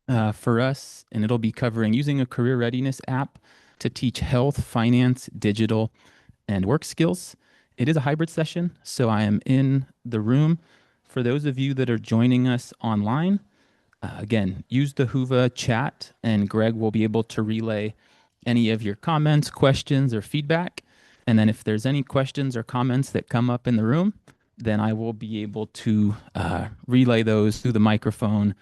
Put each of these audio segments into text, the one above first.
for us, and it'll be covering using a career readiness app to teach health, finance, digital, and work skills. It is a hybrid session, so I am in the room. For those of you that are joining us online, again, use the Whova chat, and Greg will be able to relay any of your comments, questions, or feedback. And then if there's any questions or comments that come up in the room, then I will be able to relay those through the microphone.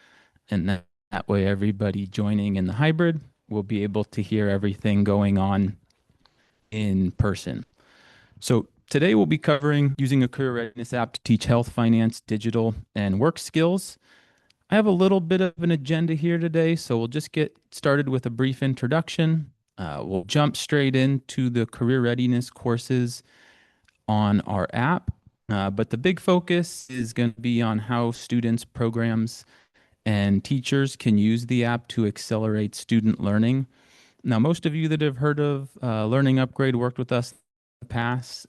And that way, everybody joining in the hybrid will be able to hear everything going on in person. So today we'll be covering using a career readiness app to teach health, finance, digital, and work skills. I have a little bit of an agenda here today, so we'll just get started with a brief introduction. We'll jump straight into the career readiness courses on our app. But the big focus is going to be on how students, programs, and teachers can use the app to accelerate student learning. Now, most of you that have heard of Learning Upgrade, worked with us in the past,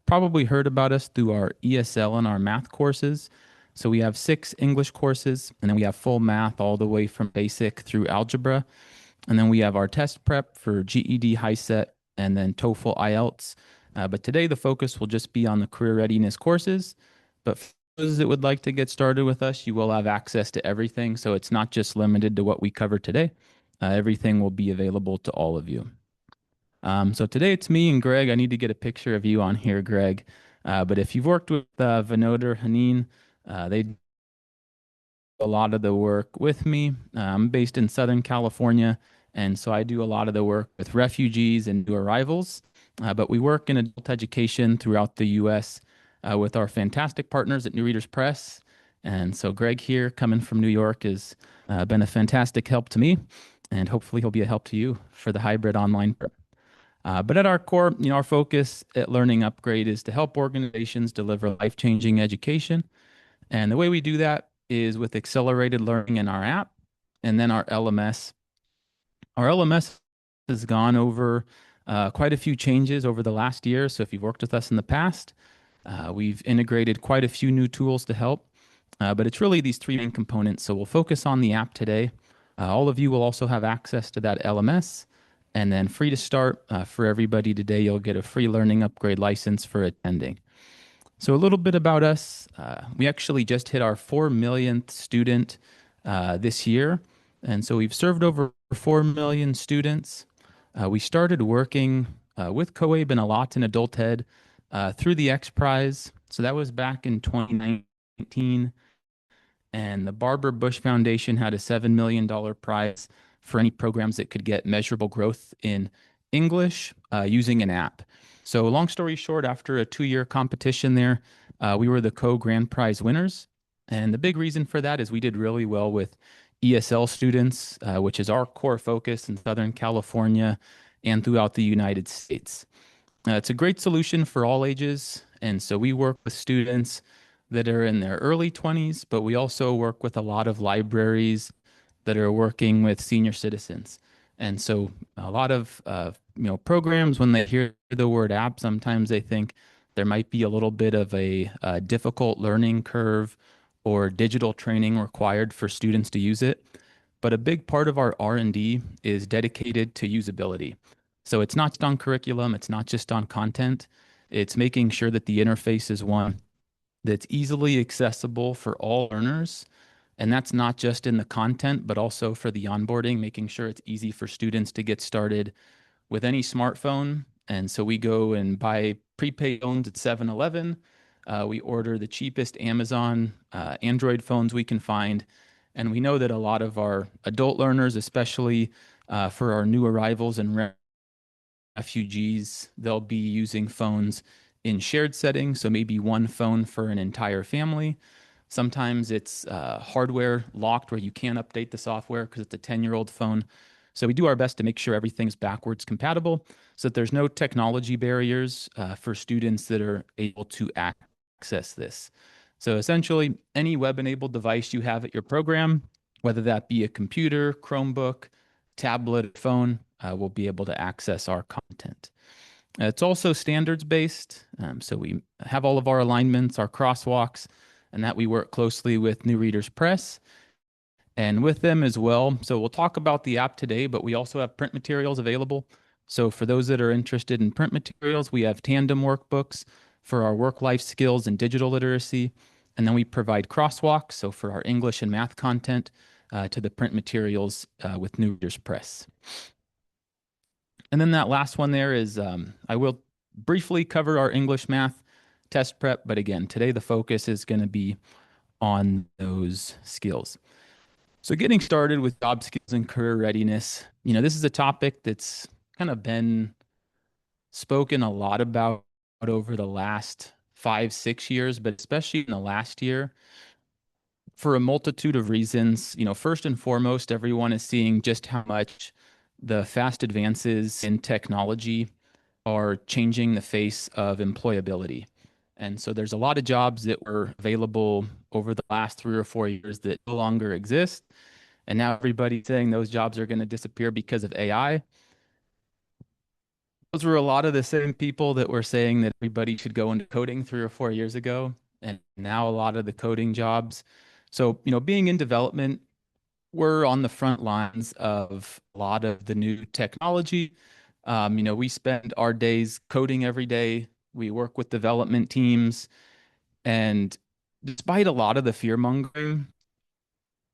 probably heard about us through our ESL and our math courses. So we have 6 English courses, and then we have full math all the way from basic through algebra. And then we have our test prep for GED, HiSET, and then TOEFL, IELTS. But today the focus will just be on the career readiness courses. But for those that would like to get started with us, you will have access to everything. So it's not just limited to what we cover today. Everything will be available to all of you. So today it's me and Greg. I need to get a picture of you on here, Greg. But if you've worked with Vinod or Haneen, they do a lot of the work with me. I'm based in Southern California, and so I do a lot of the work with refugees and new arrivals. But we work in adult education throughout the U.S. With our fantastic partners at New Readers Press. And so Greg here, coming from New York, has been a fantastic help to me, and hopefully he'll be a help to you for the hybrid online. But at our core, our focus at Learning Upgrade is to help organizations deliver life-changing education. And the way we do that is with accelerated learning in our app and then our LMS. Our LMS has gone over quite a few changes over the last year. So if you've worked with us in the past, we've integrated quite a few new tools to help. But it's really these 3 main components. So we'll focus on the app today. All of you will also have access to that LMS. And then free to start for everybody today, you'll get a free Learning Upgrade license for attending. So a little bit about us. We actually just hit our 4 millionth student this year. And so we've served over 4 million students. We started working with COABE and a lot in adult ed through the X Prize. So that was back in 2019. And the Barbara Bush Foundation had a $7 million prize for any programs that could get measurable growth in English using an app. So long story short, after a 2-year competition there, we were the co-grand prize winners. And the big reason for that is we did really well with ESL students, which is our core focus in Southern California and throughout the United States. It's a great solution for all ages. And so we work with students that are in their early 20s, but we also work with a lot of libraries that are working with senior citizens. And so a lot of programs, when they hear the word app, sometimes they think there might be a little bit of a difficult learning curve or digital training required for students to use it. But a big part of our R&D is dedicated to usability. So it's not just on curriculum, it's not just on content, it's making sure that the interface is one that's easily accessible for all learners. And that's not just in the content, but also for the onboarding, making sure it's easy for students to get started with any smartphone. And so we go and buy prepaid phones at 7-Eleven. We order the cheapest Amazon Android phones we can find. And we know that a lot of our adult learners, especially for our new arrivals and refugees, they'll be using phones in shared settings. So maybe one phone for an entire family. Sometimes it's hardware locked where you can't update the software because it's a 10-year-old phone. So we do our best to make sure everything's backwards compatible so that there's no technology barriers for students that are able to access this. So essentially, any web-enabled device you have at your program, whether that be a computer, Chromebook, tablet, phone, will be able to access our content. It's also standards-based, so we have all of our alignments, our crosswalks, and that we work closely with New Readers Press. and with them as well. So we'll talk about the app today, but we also have print materials available. So for those that are interested in print materials, we have tandem workbooks for our work life skills and digital literacy. And then we provide crosswalks, so for our English and math content, to the print materials with New Readers Press. And then that last one there is I will briefly cover our English math test prep, but again, today the focus is going to be on those skills. So getting started with job skills and career readiness, this is a topic that's kind of been spoken a lot about over the last 5, 6 years, but especially in the last year for a multitude of reasons. First and foremost, everyone is seeing just how much the fast advances in technology are changing the face of employability. And so there's a lot of jobs that were available over the last 3 or 4 years that no longer exist. And now everybody's saying those jobs are going to disappear because of AI. Those were a lot of the same people that were saying that everybody should go into coding 3 or 4 years ago. And now a lot of the coding jobs. So, being in development, we're on the front lines of a lot of the new technology. We spend our days coding every day. We work with development teams. And despite a lot of the fear mongering,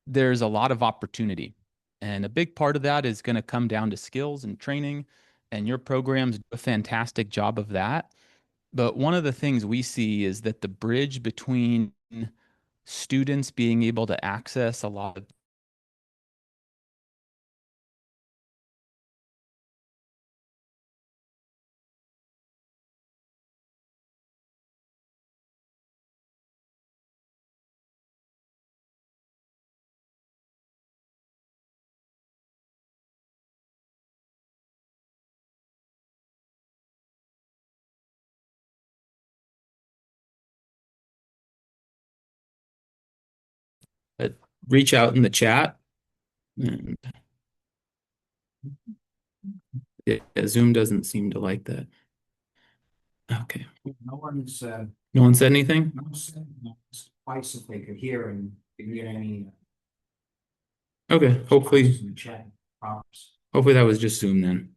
there's a lot of opportunity. And a big part of that is going to come down to skills and training. And your programs do a fantastic job of that. But one of the things we see is that the bridge between students being able to access a lot of reach out in the chat. And yeah, Zoom doesn't seem to like that. Okay. No one said anything? Twice if they could hear and didn't get any Okay. Hopefully, in the chat prompts. hopefully that was just Zoom then.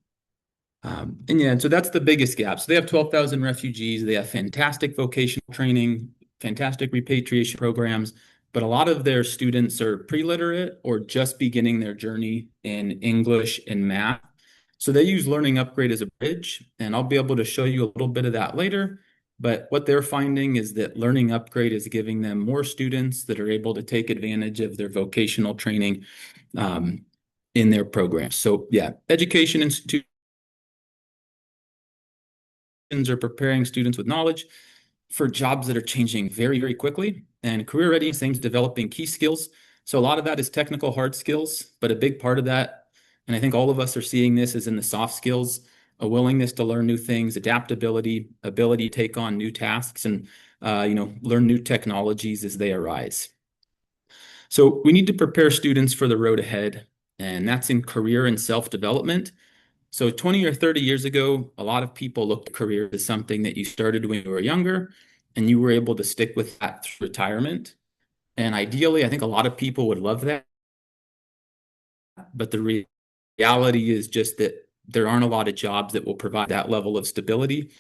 And yeah, so that's the biggest gap. So they have 12,000 refugees. They have fantastic vocational training, fantastic repatriation programs, but a lot of their students are pre-literate or just beginning their journey in English and math. So they use Learning Upgrade as a bridge, and I'll be able to show you a little bit of that later. But what they're finding is that Learning Upgrade is giving them more students that are able to take advantage of their vocational training in their programs. So yeah, education institutions are preparing students with knowledge for jobs that are changing very, very quickly. And career readiness aims developing key skills. So a lot of that is technical hard skills, but a big part of that, and I think all of us are seeing this, is in the soft skills, a willingness to learn new things, adaptability, ability to take on new tasks, and learn new technologies as they arise. So we need to prepare students for the road ahead, and that's in career and self-development. So 20 or 30 years ago, a lot of people looked at career as something that you started when you were younger and you were able to stick with that through retirement. And ideally, I think a lot of people would love that. But the reality is just that there aren't a lot of jobs that will provide that level of stability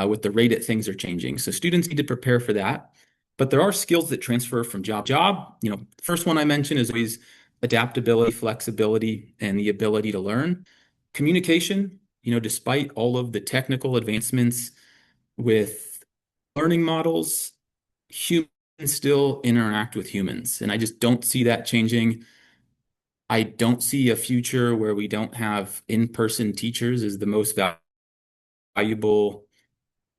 with the rate that things are changing. So students need to prepare for that. But there are skills that transfer from job to job. First one I mentioned is always adaptability, flexibility, and the ability to learn. Communication, despite all of the technical advancements with learning models, humans still interact with humans. And I just don't see that changing. I don't see a future where we don't have in-person teachers as the most valuable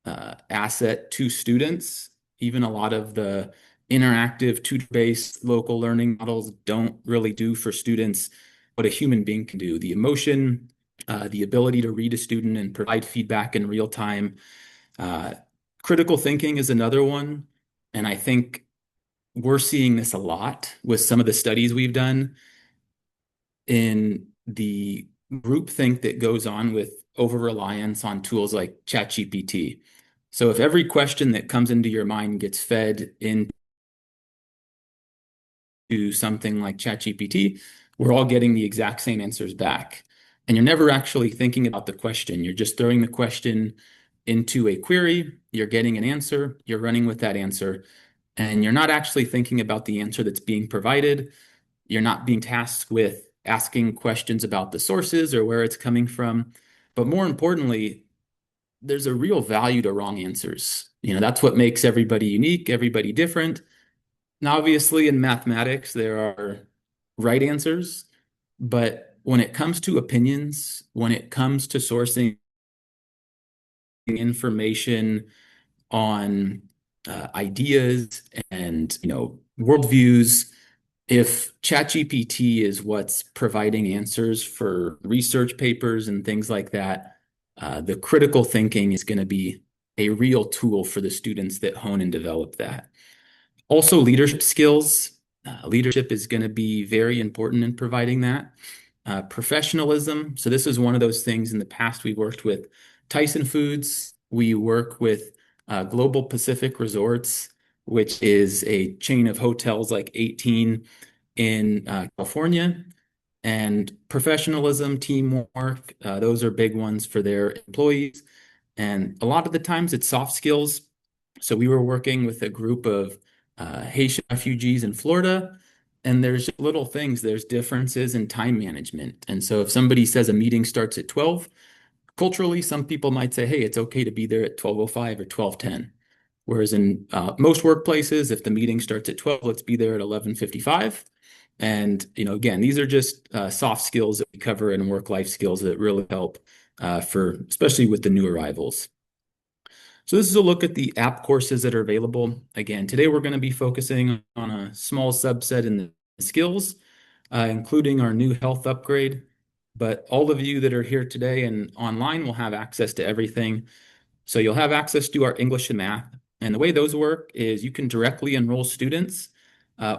asset to students. Even a lot of the interactive tutor-based local learning models don't really do for students what a human being can do. The emotion, the ability to read a student and provide feedback in real time. Critical thinking is another one. And I think we're seeing this a lot with some of the studies we've done in the groupthink that goes on with over-reliance on tools like ChatGPT. So if every question that comes into your mind gets fed into to something like ChatGPT, we're all getting the exact same answers back. And you're never actually thinking about the question. You're just throwing the question into a query, you're getting an answer, you're running with that answer, and you're not actually thinking about the answer that's being provided. You're not being tasked with asking questions about the sources or where it's coming from. But more importantly, there's a real value to wrong answers. That's what makes everybody unique, everybody different. Now, obviously, in mathematics, there are right answers, but when it comes to opinions, when it comes to sourcing information on ideas and worldviews, if ChatGPT is what's providing answers for research papers and things like that, the critical thinking is going to be a real tool for the students that hone and develop that. Also, leadership skills. Leadership is going to be very important in providing that. Professionalism. So this is one of those things in the past we worked with Tyson Foods. We work with Global Pacific Resorts, which is a chain of hotels like 18 in California. And professionalism, teamwork, those are big ones for their employees. And a lot of the times it's soft skills. So we were working with a group of Haitian refugees in Florida, and there's little things, there's differences in time management. And so if somebody says a meeting starts at 12, culturally, some people might say, hey, it's okay to be there at 12:05 or 12:10. Whereas in most workplaces, if the meeting starts at 12, let's be there at 11:55. And, again, these are just soft skills that we cover and work-life skills that really help especially with the new arrivals. So this is a look at the app courses that are available. Again, today we're going to be focusing on a small subset in the skills, including our new health upgrade. But all of you that are here today and online will have access to everything. So you'll have access to our English and math. And the way those work is you can directly enroll students,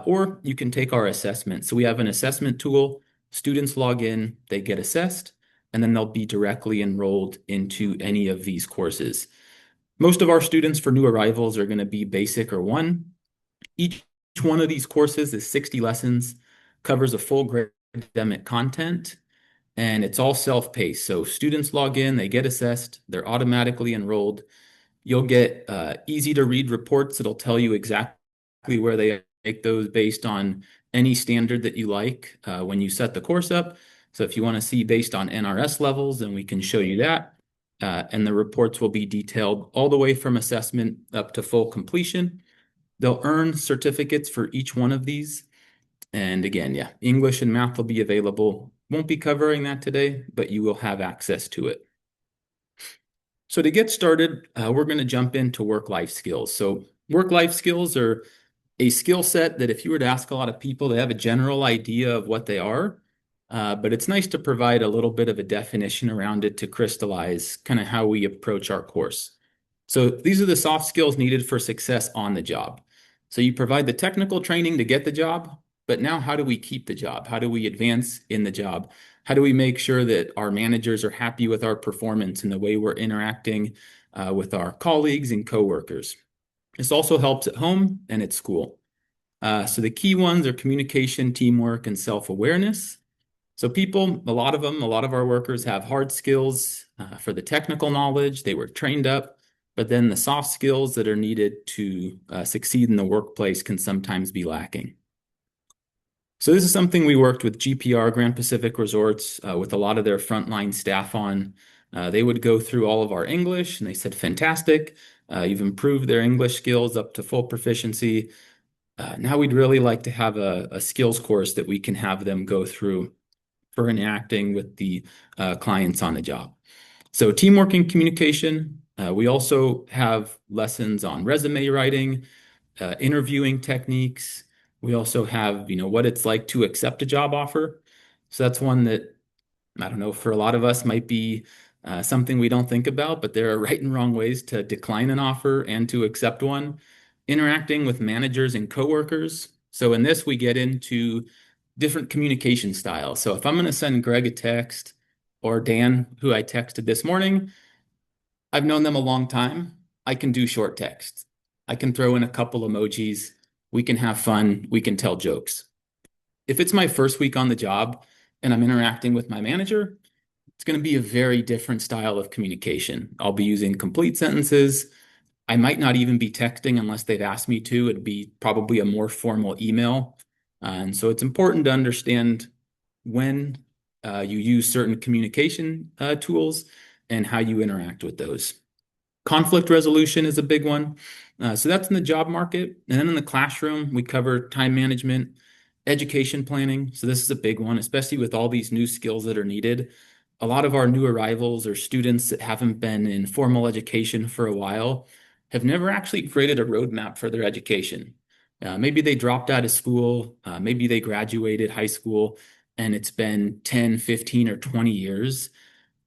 or you can take our assessment. So we have an assessment tool. Students log in, they get assessed, and then they'll be directly enrolled into any of these courses. Most of our students for new arrivals are going to be basic or one. Each one of these courses is 60 lessons, covers a full grade of academic content, and it's all self-paced. So students log in, they get assessed, they're automatically enrolled. You'll get easy to read reports that'll tell you exactly where they make those based on any standard that you like when you set the course up. So if you want to see based on NRS levels, then we can show you that. And the reports will be detailed all the way from assessment up to full completion. They'll earn certificates for each one of these. And again, yeah, English and math will be available. Won't be covering that today, but you will have access to it. So to get started, we're going to jump into work-life skills. So work-life skills are a skill set that if you were to ask a lot of people, they have a general idea of what they are. But it's nice to provide a little bit of a definition around it to crystallize kind of how we approach our course. So these are the soft skills needed for success on the job. So you provide the technical training to get the job, but now how do we keep the job? How do we advance in the job? How do we make sure that our managers are happy with our performance and the way we're interacting with our colleagues and coworkers? This also helps at home and at school. So the key ones are communication, teamwork, and self-awareness. So people, a lot of our workers have hard skills for the technical knowledge. They were trained up, but then the soft skills that are needed to succeed in the workplace can sometimes be lacking. So this is something we worked with GPR, Grand Pacific Resorts, with a lot of their frontline staff on. They would go through all of our English and they said, fantastic, you've improved their English skills up to full proficiency. Now we'd really like to have a skills course that we can have them go through for interacting with the clients on the job. So teamwork and communication. We also have lessons on resume writing, interviewing techniques. We also have, what it's like to accept a job offer. So that's one that, I don't know, for a lot of us might be something we don't think about, but there are right and wrong ways to decline an offer and to accept one. Interacting with managers and coworkers. So in this, we get into different communication styles. So if I'm going to send Greg a text or Dan, who I texted this morning, I've known them a long time. I can do short text. I can throw in a couple emojis. We can have fun. We can tell jokes. If it's my first week on the job and I'm interacting with my manager, it's going to be a very different style of communication. I'll be using complete sentences. I might not even be texting unless they've asked me to. It'd be probably a more formal email. And so it's important to understand when you use certain communication tools and how you interact with those. Conflict resolution is a big one. So that's in the job market. And then in the classroom, we cover time management, education planning. So this is a big one, especially with all these new skills that are needed. A lot of our new arrivals or students that haven't been in formal education for a while have never actually created a roadmap for their education. Maybe they dropped out of school, maybe they graduated high school, and it's been 10, 15, or 20 years.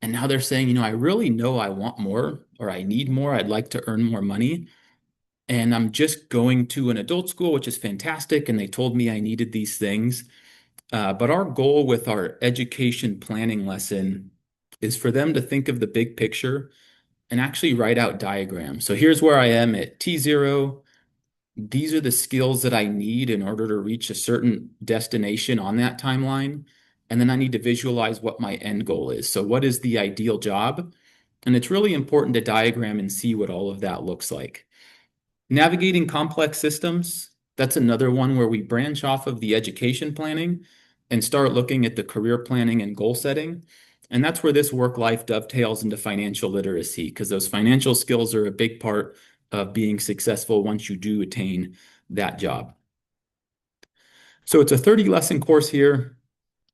And now they're saying, I really know I want more or I need more. I'd like to earn more money. And I'm just going to an adult school, which is fantastic. And they told me I needed these things. But our goal with our education planning lesson is for them to think of the big picture and actually write out diagrams. So here's where I am at T0. These are the skills that I need in order to reach a certain destination on that timeline. And then I need to visualize what my end goal is. So, what is the ideal job? And it's really important to diagram and see what all of that looks like. Navigating complex systems, that's another one where we branch off of the education planning and start looking at the career planning and goal setting. And that's where this work life dovetails into financial literacy, because those financial skills are a big part of being successful once you do attain that job. So it's a 30 lesson course here.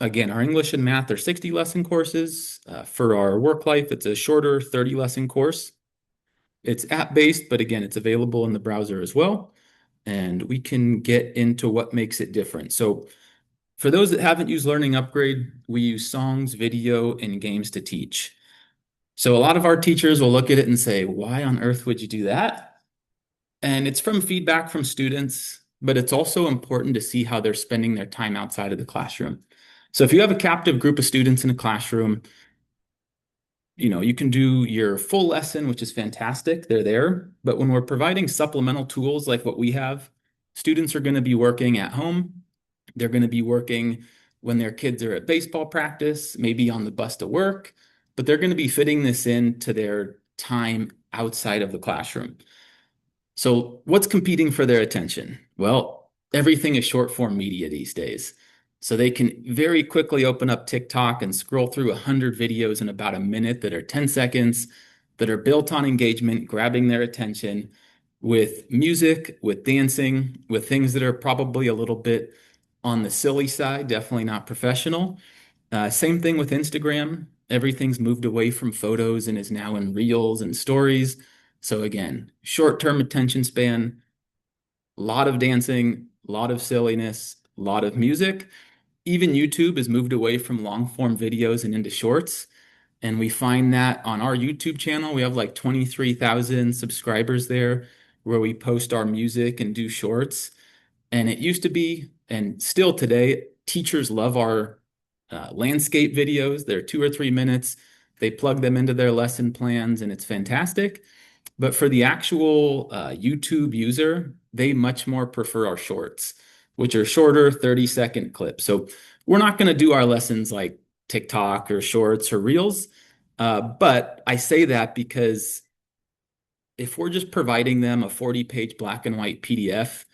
Again, our English and math are 60 lesson courses. For our work life, it's a shorter 30 lesson course. It's app-based, but again, it's available in the browser as well. And we can get into what makes it different. So for those that haven't used Learning Upgrade, we use songs, video, and games to teach. So a lot of our teachers will look at it and say, why on earth would you do that? And it's from feedback from students, but it's also important to see how they're spending their time outside of the classroom. So if you have a captive group of students in a classroom, you can do your full lesson, which is fantastic. They're there. But when we're providing supplemental tools like what we have, students are going to be working at home. They're going to be working when their kids are at baseball practice, maybe on the bus to work, but they're going to be fitting this into their time outside of the classroom. So what's competing for their attention? Well, everything is short form media these days. So they can very quickly open up TikTok and scroll through 100 videos in about a minute that are 10 seconds, that are built on engagement, grabbing their attention with music, with dancing, with things that are probably a little bit on the silly side, definitely not professional. Same thing with Instagram. Everything's moved away from photos and is now in reels and stories. So again, short-term attention span, a lot of dancing, a lot of silliness, a lot of music. Even YouTube has moved away from long form videos and into shorts. And we find that on our YouTube channel, we have like 23,000 subscribers there where we post our music and do shorts. And it used to be, and still today, teachers love our landscape videos. They're 2 or 3 minutes. They plug them into their lesson plans, and it's fantastic. But for the actual YouTube user, they much more prefer our shorts, which are shorter 30-second clips. So we're not going to do our lessons like TikTok or shorts or reels. But I say that because if we're just providing them a 40-page black and white PDF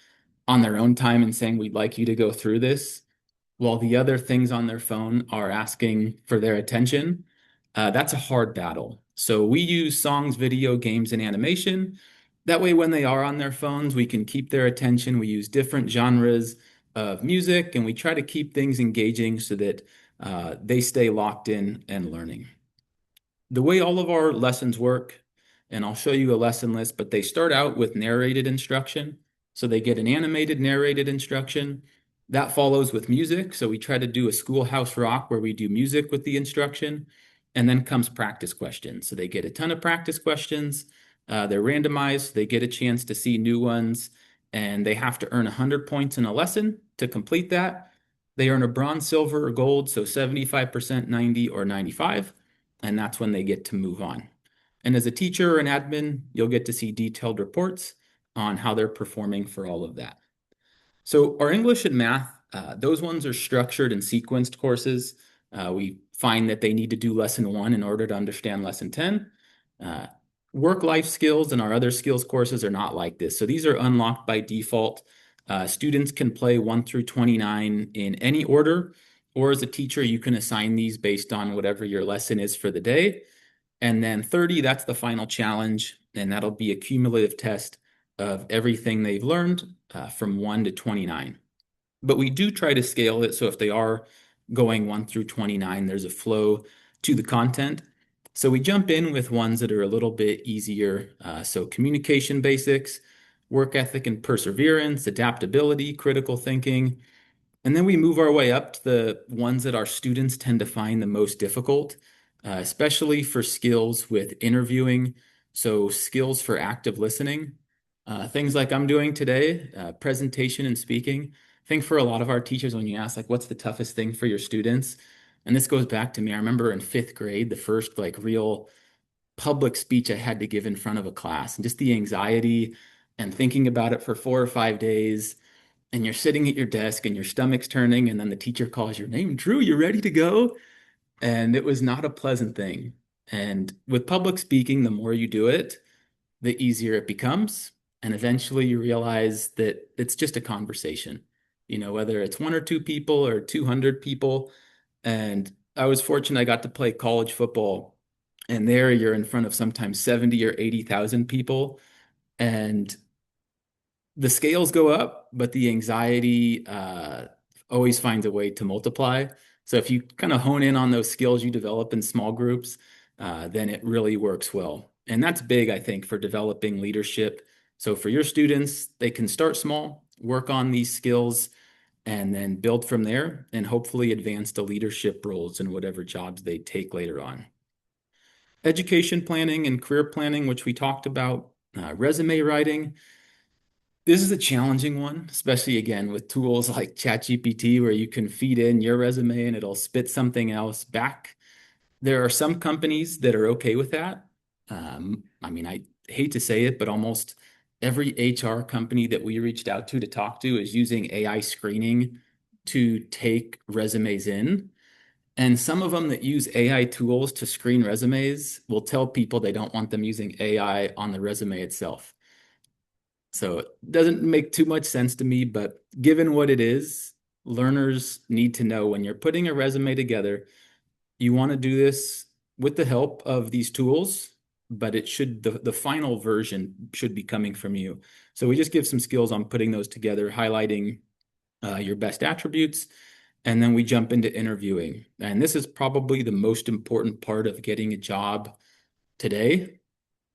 on their own time and saying, we'd like you to go through this, while the other things on their phone are asking for their attention, that's a hard battle. So we use songs, video, games, and animation. That way, when they are on their phones, we can keep their attention. We use different genres of music, and we try to keep things engaging so that they stay locked in and learning. The way all of our lessons work, and I'll show you a lesson list, but they start out with narrated instruction. So they get an animated narrated instruction. That follows with music. So we try to do a schoolhouse rock where we do music with the instruction. And then comes practice questions. So they get a ton of practice questions. They're randomized. They get a chance to see new ones. And they have to earn 100 points in a lesson to complete that. They earn a bronze, silver, or gold. So 75%, 90, or 95. And that's when they get to move on. And as a teacher or an admin, you'll get to see detailed reports on how they're performing for all of that. So our English and math Those ones are structured and sequenced courses. We find that they need to do lesson one in order to understand lesson 10. Uh, Work life skills and our other skills courses are not like this. So these are unlocked by default. Students can play 1 through 29 in any order, or as a teacher, you can assign these based on whatever your lesson is for the day. And then 30, that's the final challenge, and that'll be a cumulative test of everything they've learned from 1 to 29. But we do try to scale it so if they are going 1 through 29, there's a flow to the content. So we jump in with ones that are a little bit easier. So communication basics, work ethic and perseverance, adaptability, critical thinking, and then we move our way up to the ones that our students tend to find the most difficult, especially for skills with interviewing. So skills for active listening, things like I'm doing today, presentation and speaking. I think for a lot of our teachers, when you ask like, what's the toughest thing for your students? And this goes back to me. I remember in fifth grade, the first like real public speech I had to give in front of a class, and just the anxiety and thinking about it for 4 or 5 days, and you're sitting at your desk and your stomach's turning, and then the teacher calls your name, Drew, you ready to go? And it was not a pleasant thing. And with public speaking, the more you do it, the easier it becomes. And eventually you realize that it's just a conversation, whether it's one or two people or 200 people. And I was fortunate I got to play college football, and there you're in front of sometimes 70 or 80,000 people. And the scales go up, but the anxiety always finds a way to multiply. So if you kind of hone in on those skills you develop in small groups, then it really works well. And that's big, I think, for developing leadership. So for your students, they can start small, work on these skills, and then build from there and hopefully advance to leadership roles in whatever jobs they take later on. Education planning and career planning, which we talked about, resume writing. This is a challenging one, especially again with tools like ChatGPT, where you can feed in your resume and it'll spit something else back. There are some companies that are okay with that. I mean, I hate to say it, but almost every HR company that we reached out to talk to is using AI screening to take resumes in. And some of them that use AI tools to screen resumes will tell people they don't want them using AI on the resume itself. So it doesn't make too much sense to me, but given what it is, learners need to know when you're putting a resume together, you want to do this with the help of these tools, but the final version should be coming from you. So we just give some skills on putting those together, highlighting your best attributes, and then we jump into interviewing. And this is probably the most important part of getting a job today.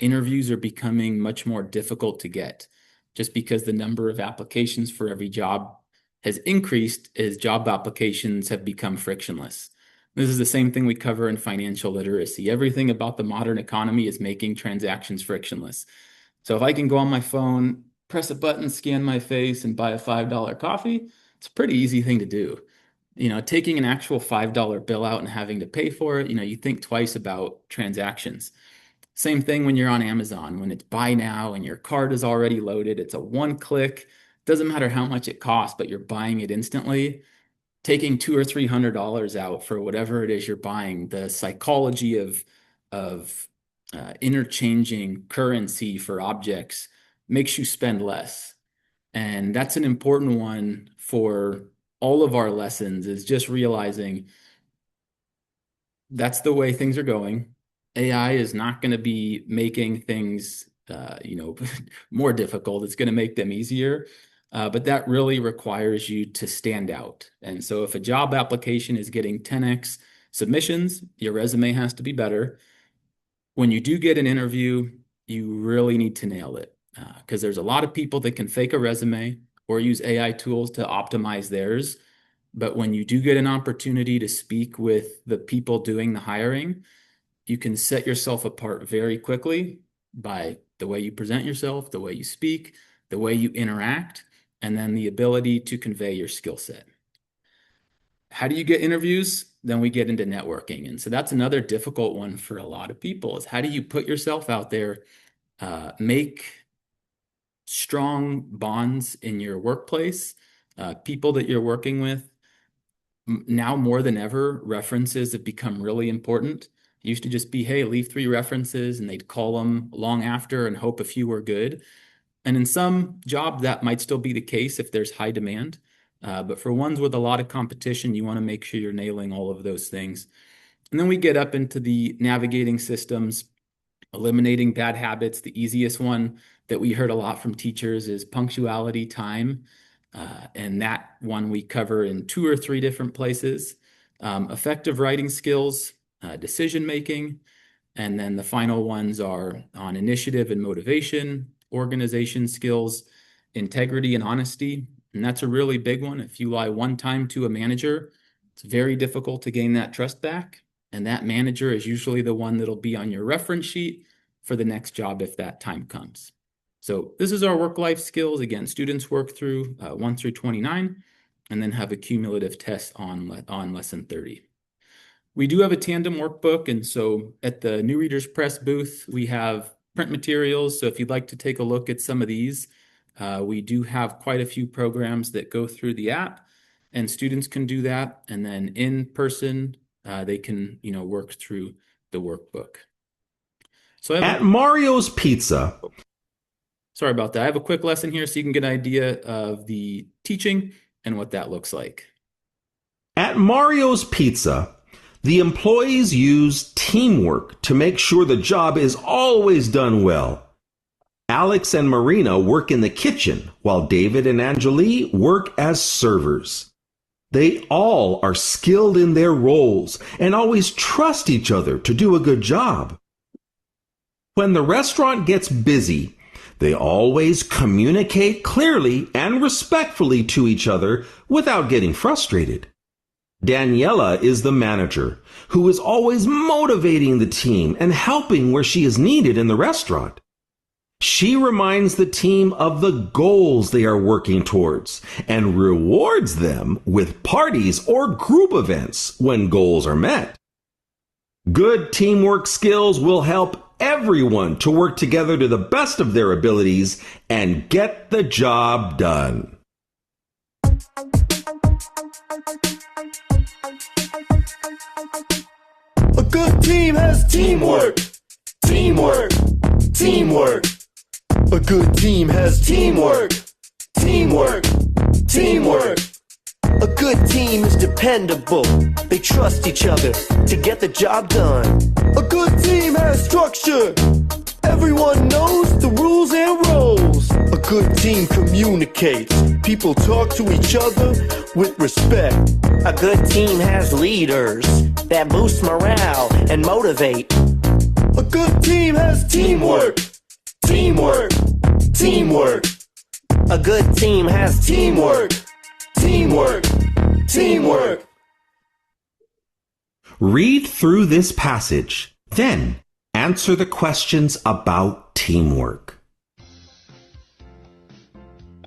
Interviews are becoming much more difficult to get just because the number of applications for every job has increased as job applications have become frictionless. This is the same thing we cover in financial literacy. Everything about the modern economy is making transactions frictionless. So if I can go on my phone, press a button, scan my face, and buy a $5 coffee, it's a pretty easy thing to do. Taking an actual $5 bill out and having to pay for it, you think twice about transactions. Same thing when you're on Amazon, when it's buy now and your cart is already loaded, it's a one click. Doesn't matter how much it costs, but you're buying it instantly. Taking $200 or $300 out for whatever it is you're buying, the psychology of interchanging currency for objects makes you spend less. And that's an important one for all of our lessons, is just realizing that's the way things are going. AI is not going to be making things, more difficult. It's going to make them easier. But that really requires you to stand out. And so if a job application is getting 10x submissions, your resume has to be better. When you do get an interview, you really need to nail it, because there's a lot of people that can fake a resume or use AI tools to optimize theirs. But when you do get an opportunity to speak with the people doing the hiring, you can set yourself apart very quickly by the way you present yourself, the way you speak, the way you interact, and then the ability to convey your skill set. How do you get interviews? Then we get into networking. And so that's another difficult one for a lot of people, is how do you put yourself out there, make strong bonds in your workplace, People that you're working with, now more than ever, references have become really important. It used to just be, hey, leave 3 references, and they'd call them long after and hope a few were good. And in some jobs, that might still be the case if there's high demand. But for ones with a lot of competition, you want to make sure you're nailing all of those things. And then we get up into the navigating systems, eliminating bad habits. The easiest one that we heard a lot from teachers is punctuality, time. And that one we cover in 2 or 3 different places. Effective writing skills, decision making, and then the final ones are on initiative and motivation, organization skills, integrity and honesty. And that's a really big one. If you lie one time to a manager, it's very difficult to gain that trust back. And that manager is usually the one that'll be on your reference sheet for the next job if that time comes. So this is our work life skills. Again, students work through 1 through 29 and then have a cumulative test on lesson 30. We do have a tandem workbook, and so at the New Readers Press booth, we have print materials. So if you'd like to take a look at some of these, we do have quite a few programs that go through the app, and students can do that. And then in person, they can, work through the workbook. So At Mario's Pizza. Sorry about that. I have a quick lesson here so you can get an idea of the teaching and what that looks like. At Mario's Pizza, the employees use teamwork to make sure the job is always done well. Alex and Marina work in the kitchen while David and Angelique work as servers. They all are skilled in their roles and always trust each other to do a good job. When the restaurant gets busy, they always communicate clearly and respectfully to each other without getting frustrated. Daniela is the manager who is always motivating the team and helping where she is needed in the restaurant. She reminds the team of the goals they are working towards and rewards them with parties or group events when goals are met. Good teamwork skills will help everyone to work together to the best of their abilities and get the job done. A good team has teamwork. Teamwork. Teamwork. A good team has teamwork. Teamwork. Teamwork. A good team is dependable. They trust each other to get the job done. A good team has structure. Everyone knows the rules and roles. A good team communicates. People talk to each other with respect. A good team has leaders that boost morale and motivate. A good team has teamwork. Teamwork. Teamwork. A good team has Teamwork. Teamwork. Teamwork. Read through this passage, then answer the questions about teamwork.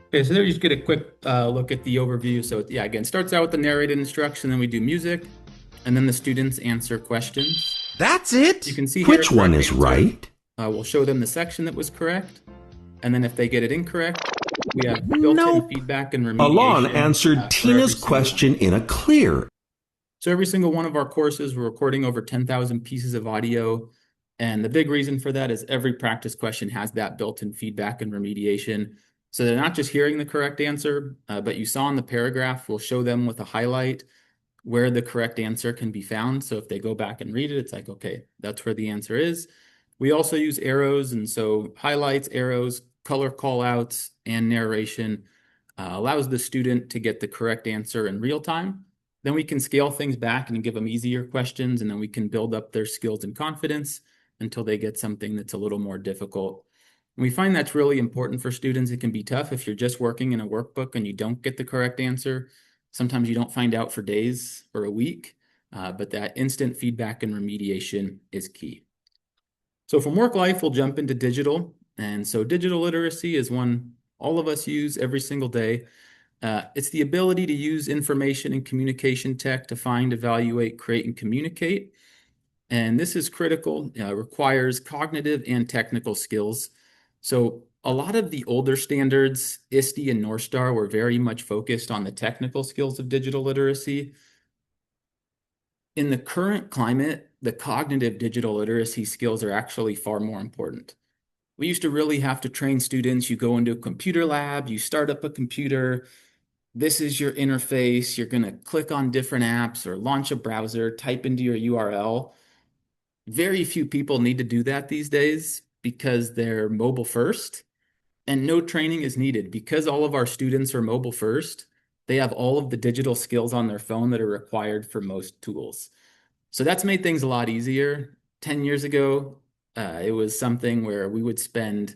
Okay, so there you just get a quick look at the overview. So yeah, again, starts out with the narrated instruction, then we do music, and then the students answer questions. That's it? You can see which here, one is answer. right? We'll show them the section that was correct, and then if they get it incorrect, we have built-in feedback and remediation. Alon answered Tina's question in a clear. So every single one of our courses, we're recording over 10,000 pieces of audio. And the big reason for that is every practice question has that built-in feedback and remediation. So they're not just hearing the correct answer, but you saw in the paragraph, we'll show them with a highlight where the correct answer can be found. So if they go back and read it, it's like, okay, that's where the answer is. We also use arrows. And so highlights, arrows, color callouts, and narration allows the student to get the correct answer in real time. Then we can scale things back and give them easier questions, and then we can build up their skills and confidence until they get something that's a little more difficult. And we find that's really important for students. It can be tough if you're just working in a workbook and you don't get the correct answer. Sometimes you don't find out for days or a week, but that instant feedback and remediation is key. So from work life, we'll jump into digital. And so digital literacy is one all of us use every single day. It's the ability to use information and communication tech to find, evaluate, create, and communicate. And this is critical, requires cognitive and technical skills. So a lot of the older standards, ISTE and North Star, were very much focused on the technical skills of digital literacy. In the current climate, the cognitive digital literacy skills are actually far more important. We used to really have to train students. You go into a computer lab, you start up a computer. This is your interface. You're going to click on different apps or launch a browser, type into your URL. Very few people need to do that these days because they're mobile first, and no training is needed because all of our students are mobile first. They have all of the digital skills on their phone that are required for most tools. So that's made things a lot easier. 10 years ago, it was something where we would spend,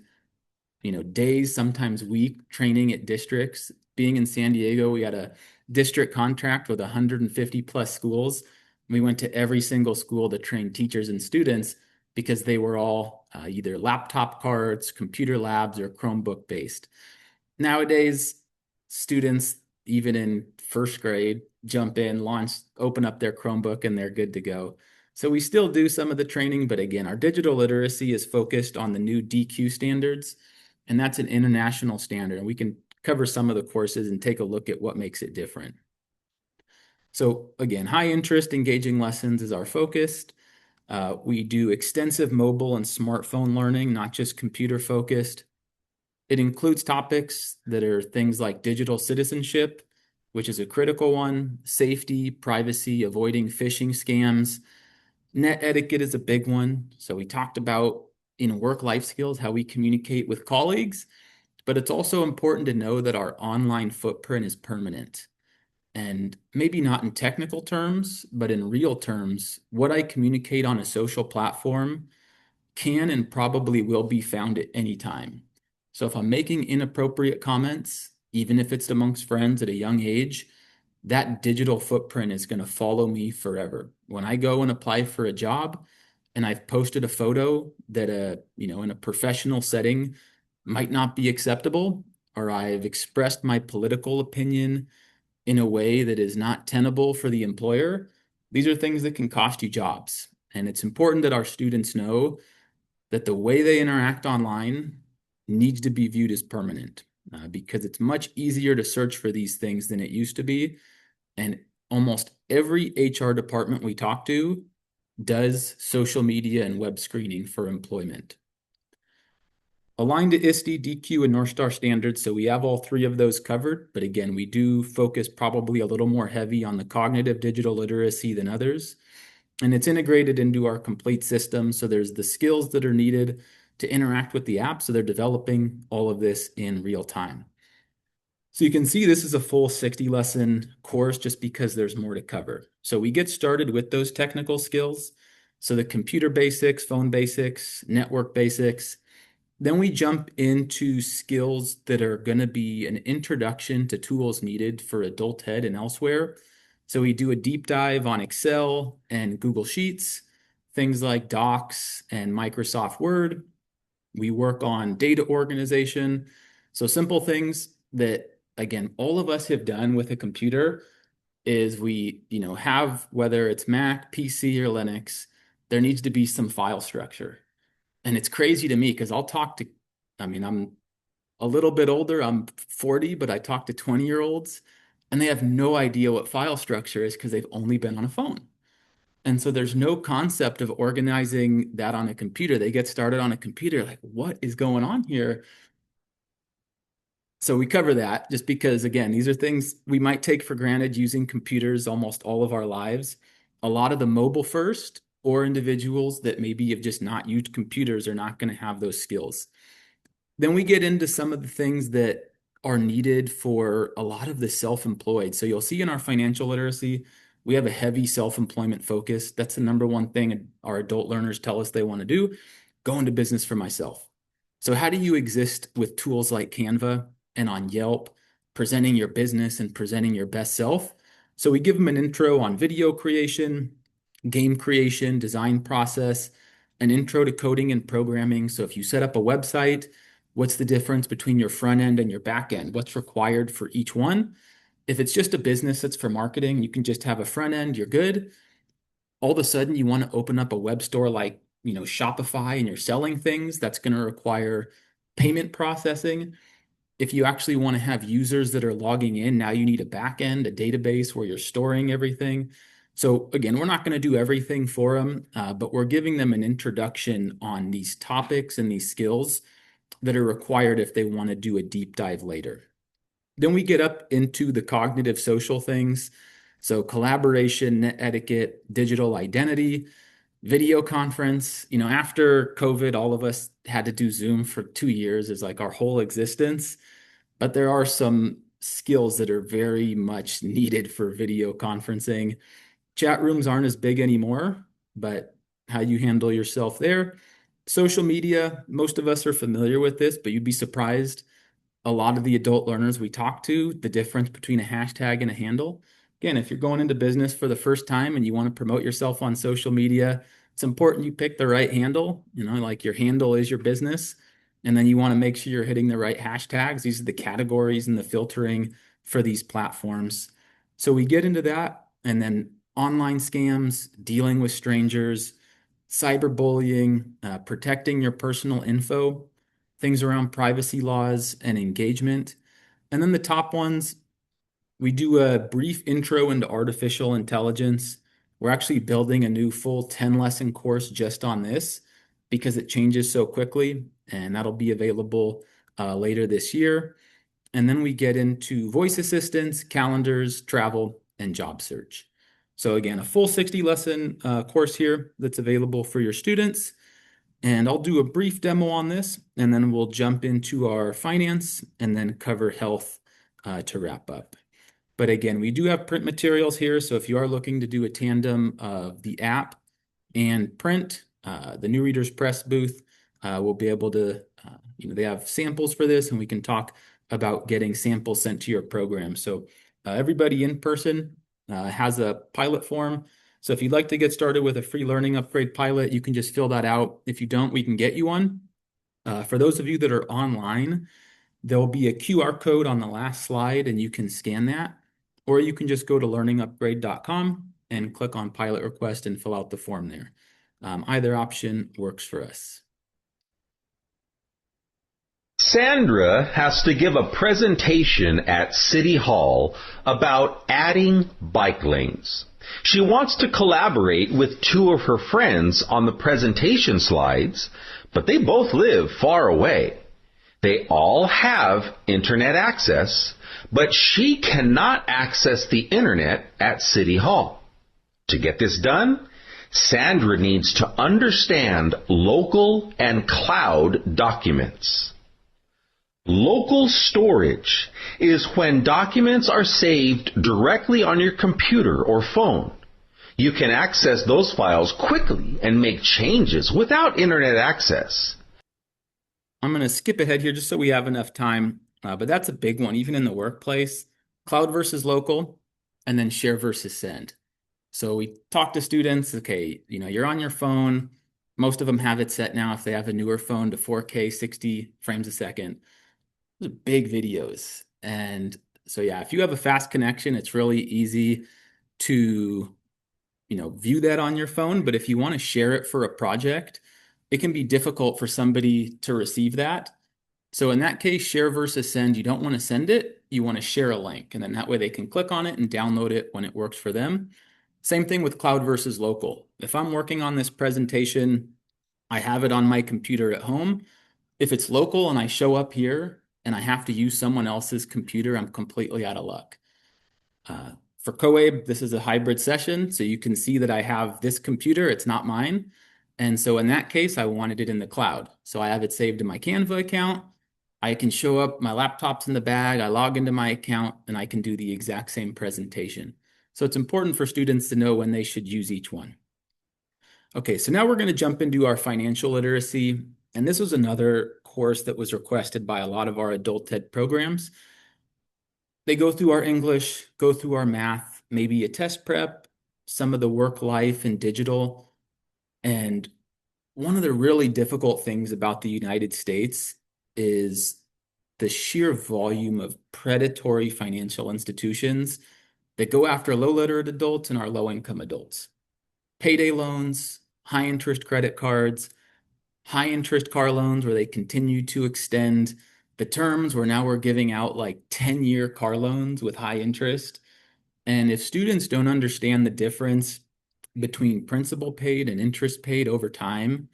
days, sometimes week training at districts. Being in San Diego, we had a district contract with 150 plus schools. We went to every single school to train teachers and students because they were all either laptop carts, computer labs, or Chromebook based. Nowadays, students, even in first grade, jump in, launch, open up their Chromebook, and they're good to go. So we still do some of the training, but again, our digital literacy is focused on the new DQ standards, and that's an international standard. And we can cover some of the courses and take a look at what makes it different. So again, high interest, engaging lessons is our focus. We do extensive mobile and smartphone learning, not just computer focused. It includes topics that are things like digital citizenship, which is a critical one, safety, privacy, avoiding phishing scams. Net etiquette is a big one. So we talked about in work-life skills, how we communicate with colleagues, but it's also important to know that our online footprint is permanent. And maybe not in technical terms, but in real terms, what I communicate on a social platform can and probably will be found at any time. So if I'm making inappropriate comments, even if it's amongst friends at a young age, that digital footprint is going to follow me forever. When I go and apply for a job and I've posted a photo that in a professional setting might not be acceptable, or I've expressed my political opinion in a way that is not tenable for the employer, these are things that can cost you jobs. And it's important that our students know that the way they interact online needs to be viewed as permanent because it's much easier to search for these things than it used to be. And almost every HR department we talk to does social media and web screening for employment. Aligned to ISTE, DQ, and North Star standards, so we have all three of those covered. But again, we do focus probably a little more heavy on the cognitive digital literacy than others. And it's integrated into our complete system. So there's the skills that are needed to interact with the app. So they're developing all of this in real time. So you can see this is a full 60 lesson course just because there's more to cover. So we get started with those technical skills. So the computer basics, phone basics, network basics. Then we jump into skills that are going to be an introduction to tools needed for adult ed and elsewhere. So we do a deep dive on Excel and Google Sheets, things like Docs and Microsoft Word. We work on data organization. So simple things that, again, all of us have done with a computer is we, have, whether it's Mac, PC, or Linux, there needs to be some file structure. And it's crazy to me because I'm a little bit older, I'm 40, but I talk to 20-year-olds and they have no idea what file structure is because they've only been on a phone. And so there's no concept of organizing that on a computer. They get started on a computer like, what is going on here? So we cover that just because, again, these are things we might take for granted using computers almost all of our lives. A lot of the mobile first or individuals that maybe have just not used computers are not going to have those skills. Then we get into some of the things that are needed for a lot of the self-employed. So you'll see in our financial literacy, we have a heavy self-employment focus. That's the number one thing our adult learners tell us they want to do, go into business for myself. So how do you exist with tools like Canva and on Yelp, presenting your business and presenting your best self? So we give them an intro on video creation, game creation, design process, an intro to coding and programming. So if you set up a website, what's the difference between your front end and your back end? What's required for each one? If it's just a business that's for marketing, you can just have a front end, you're good. All of a sudden, you want to open up a web store like, Shopify and you're selling things, that's going to require Payment processing, if you actually want to have users that are logging in, now you need a backend, a database where you're storing everything. So again, we're not going to do everything for them, but we're giving them an introduction on these topics and these skills that are required if they want to do a deep dive later. Then we get up into the cognitive social things. So collaboration, net etiquette, digital identity, video conference. After COVID, all of us had to do Zoom for 2 years is like our whole existence. But there are some skills that are very much needed for video conferencing. Chat rooms aren't as big anymore, but how you handle yourself there. Social media, most of us are familiar with this, but you'd be surprised a lot of the adult learners we talk to, the difference between a hashtag and a handle. Again, if you're going into business for the first time and you want to promote yourself on social media, it's important you pick the right handle. Like your handle is your business. And then you want to make sure you're hitting the right hashtags. These are the categories and the filtering for these platforms. So we get into that. And then online scams, dealing with strangers, cyberbullying, protecting your personal info, things around privacy laws and engagement. And then the top ones, we do a brief intro into artificial intelligence. We're actually building a new full 10-lesson course just on this because it changes so quickly, and that'll be available later this year. And then we get into voice assistants, calendars, travel, and job search. So again, a full 60-lesson course here that's available for your students. And I'll do a brief demo on this, and then we'll jump into our finance and then cover health to wrap up. But again, we do have print materials here. So if you are looking to do a tandem of the app and print, the New Readers Press booth will be able to, they have samples for this, and we can talk about getting samples sent to your program. So everybody in person has a pilot form. So if you'd like to get started with a free learning upgrade pilot, you can just fill that out. If you don't, we can get you one. For those of you that are online, there'll be a QR code on the last slide, and you can scan that. Or you can just go to learningupgrade.com and click on pilot request and fill out the form there. Either option works for us. Sandra has to give a presentation at City Hall about adding bike lanes. She wants to collaborate with two of her friends on the presentation slides, but they both live far away. They all have internet access, but she cannot access the internet at City Hall. To get this done, Sandra needs to understand local and cloud documents. Local storage is when documents are saved directly on your computer or phone. You can access those files quickly and make changes without internet access. I'm going to skip ahead here just so we have enough time, but that's a big one, even in the workplace. Cloud versus local, and then share versus send. So we talk to students, okay, you're on your phone. Most of them have it set now, if they have a newer phone, to 4K 60 frames a second. Those are big videos. And so, yeah, if you have a fast connection, it's really easy to, view that on your phone. But if you want to share it for a project, it can be difficult for somebody to receive that. So in that case, share versus send, you don't want to send it. You want to share a link. And then that way they can click on it and download it when it works for them. Same thing with cloud versus local. If I'm working on this presentation, I have it on my computer at home. If it's local and I show up here and I have to use someone else's computer, I'm completely out of luck. For CoAbe, this is a hybrid session, so you can see that I have this computer, it's not mine. And so in that case, I wanted it in the cloud. So I have it saved in my Canva account. I can show up, my laptop's in the bag, I log into my account, and I can do the exact same presentation. So it's important for students to know when they should use each one. Okay, so now we're going to jump into our financial literacy. And this was another course that was requested by a lot of our adult ed programs. They go through our English, go through our math, maybe a test prep, some of the work life and digital. And one of the really difficult things about the United States is the sheer volume of predatory financial institutions that go after low literate adults and our low income adults. Payday loans, high interest credit cards, high interest car loans where they continue to extend the terms, where now we're giving out like 10-year car loans with high interest. And if students don't understand the difference between principal paid and interest paid over time,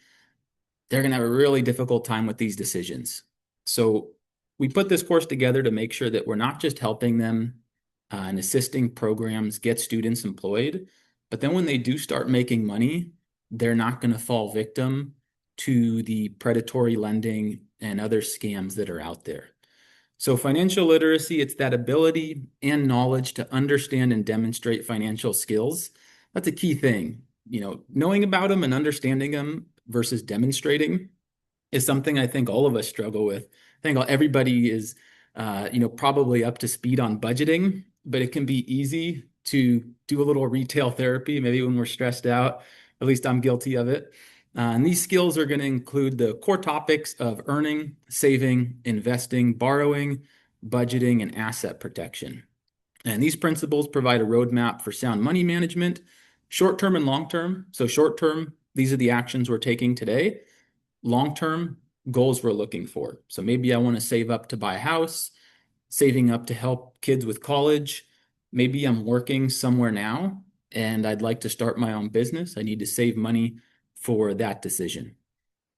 they're going to have a really difficult time with these decisions. So we put this course together to make sure that we're not just helping them and assisting programs get students employed, but then when they do start making money, they're not going to fall victim to the predatory lending and other scams that are out there. So financial literacy, it's that ability and knowledge to understand and demonstrate financial skills. That's a key thing. Knowing about them and understanding them versus demonstrating is something I think all of us struggle with. I think everybody is, probably up to speed on budgeting, but it can be easy to do a little retail therapy, maybe when we're stressed out. At least I'm guilty of it. And these skills are going to include the core topics of earning, saving, investing, borrowing, budgeting, and asset protection. And these principles provide a roadmap for sound money management, short-term and long-term. So short-term, these are the actions we're taking today. Long-term, goals we're looking for. So maybe I want to save up to buy a house, saving up to help kids with college. Maybe I'm working somewhere now and I'd like to start my own business. I need to save money for that decision.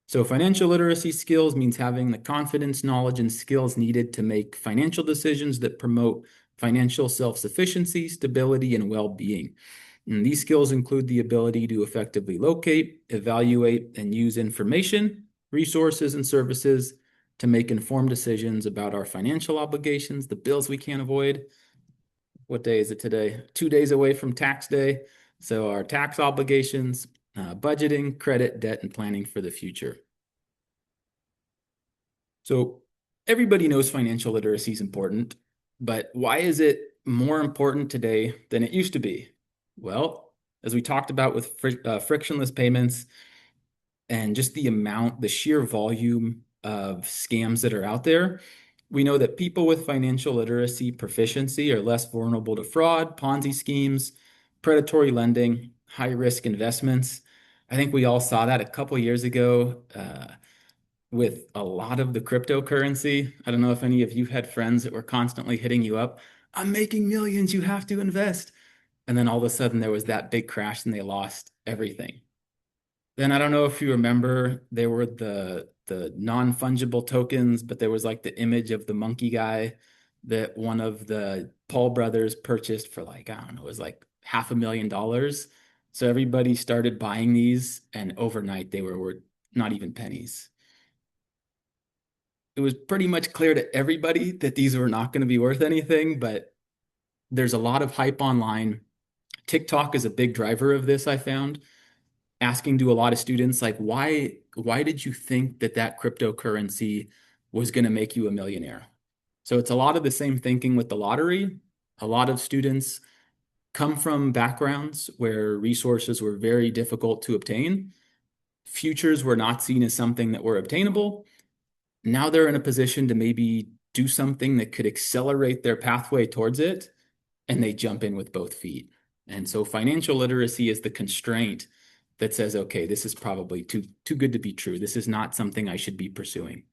So financial literacy skills means having the confidence, knowledge, and skills needed to make financial decisions that promote financial self-sufficiency, stability, and well-being. And these skills include the ability to effectively locate, evaluate, and use information, resources, and services to make informed decisions about our financial obligations, the bills we can't avoid. What day is it today? 2 days away from tax day. So our tax obligations, budgeting, credit, debt, and planning for the future. So everybody knows financial literacy is important, but why is it more important today than it used to be? Well, as we talked about with frictionless payments and just the sheer volume of scams that are out there, we know that people with financial literacy proficiency are less vulnerable to fraud, Ponzi schemes, predatory lending, high-risk investments. I think we all saw that a couple years ago with a lot of the cryptocurrency. I don't know if any of you had friends that were constantly hitting you up. I'm making millions, you have to invest. And then all of a sudden there was that big crash and they lost everything. Then I don't know if you remember, there were the non-fungible tokens, but there was like the image of the monkey guy that one of the Paul brothers purchased for like, I don't know, it was like $500,000. So everybody started buying these and overnight they were worth not even pennies. It was pretty much clear to everybody that these were not going to be worth anything, but there's a lot of hype online. TikTok is a big driver of this, I found. Asking to a lot of students, like, why did you think that cryptocurrency was going to make you a millionaire? So it's a lot of the same thinking with the lottery. A lot of students come from backgrounds where resources were very difficult to obtain. Futures were not seen as something that were obtainable. Now they're in a position to maybe do something that could accelerate their pathway towards it, and they jump in with both feet. And so financial literacy is the constraint that says, okay, this is probably too good to be true. This is not something I should be pursuing.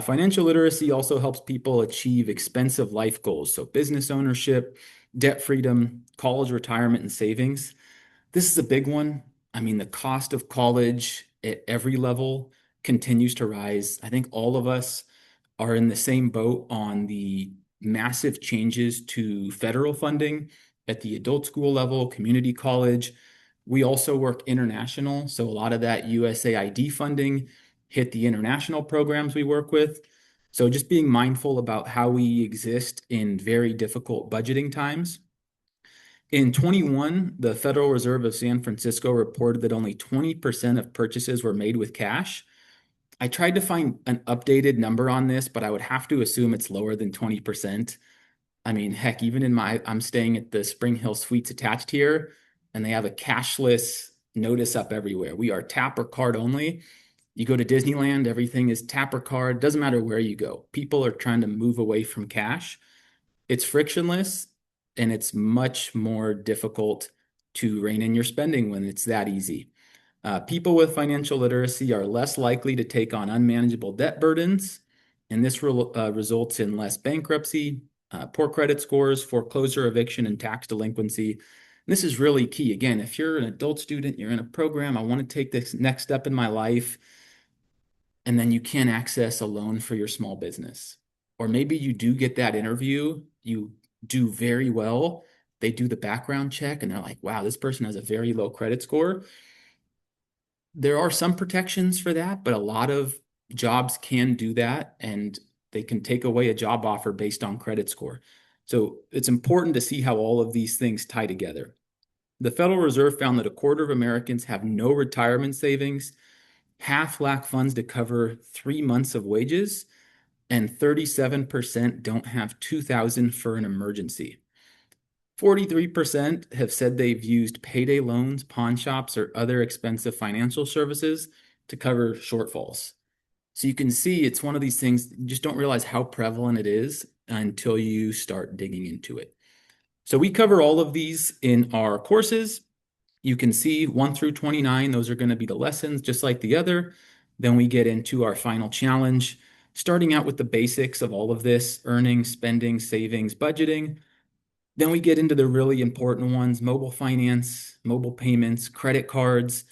Financial literacy also helps people achieve expensive life goals. So business ownership, debt freedom, college retirement, and savings. This is a big one. I mean, the cost of college at every level continues to rise. I think all of us are in the same boat on the massive changes to federal funding at the adult school level, community college. We also work international, so a lot of that USAID funding hit the international programs we work with. So just being mindful about how we exist in very difficult budgeting times. In 21, the Federal Reserve of San Francisco reported that only 20% of purchases were made with cash. I tried to find an updated number on this, but I would have to assume it's lower than 20%. I mean, heck, even I'm staying at the Spring Hill Suites attached here, and they have a cashless notice up everywhere. We are tap or card only. You go to Disneyland, everything is tap or card. Doesn't matter where you go. People are trying to move away from cash. It's frictionless, and it's much more difficult to rein in your spending when it's that easy. People with financial literacy are less likely to take on unmanageable debt burdens, and this results in less bankruptcy, poor credit scores, foreclosure, eviction, and tax delinquency. And this is really key. Again, if you're an adult student, you're in a program, I want to take this next step in my life, and then you can't access a loan for your small business. Or maybe you do get that interview, you do very well, they do the background check, and they're like, wow, this person has a very low credit score. There are some protections for that, but a lot of jobs can do that, and they can take away a job offer based on credit score. So it's important to see how all of these things tie together. The Federal Reserve found that a quarter of Americans have no retirement savings, half lack funds to cover 3 months of wages, and 37% don't have $2,000 for an emergency. 43% have said they've used payday loans, pawn shops, or other expensive financial services to cover shortfalls. So you can see it's one of these things, you just don't realize how prevalent it is until you start digging into it. So we cover all of these in our courses. You can see 1 through 29, those are going to be the lessons, just like the other. Then we get into our final challenge, starting out with the basics of all of this: earning, spending, savings, budgeting. Then we get into the really important ones: mobile finance, mobile payments, credit cards.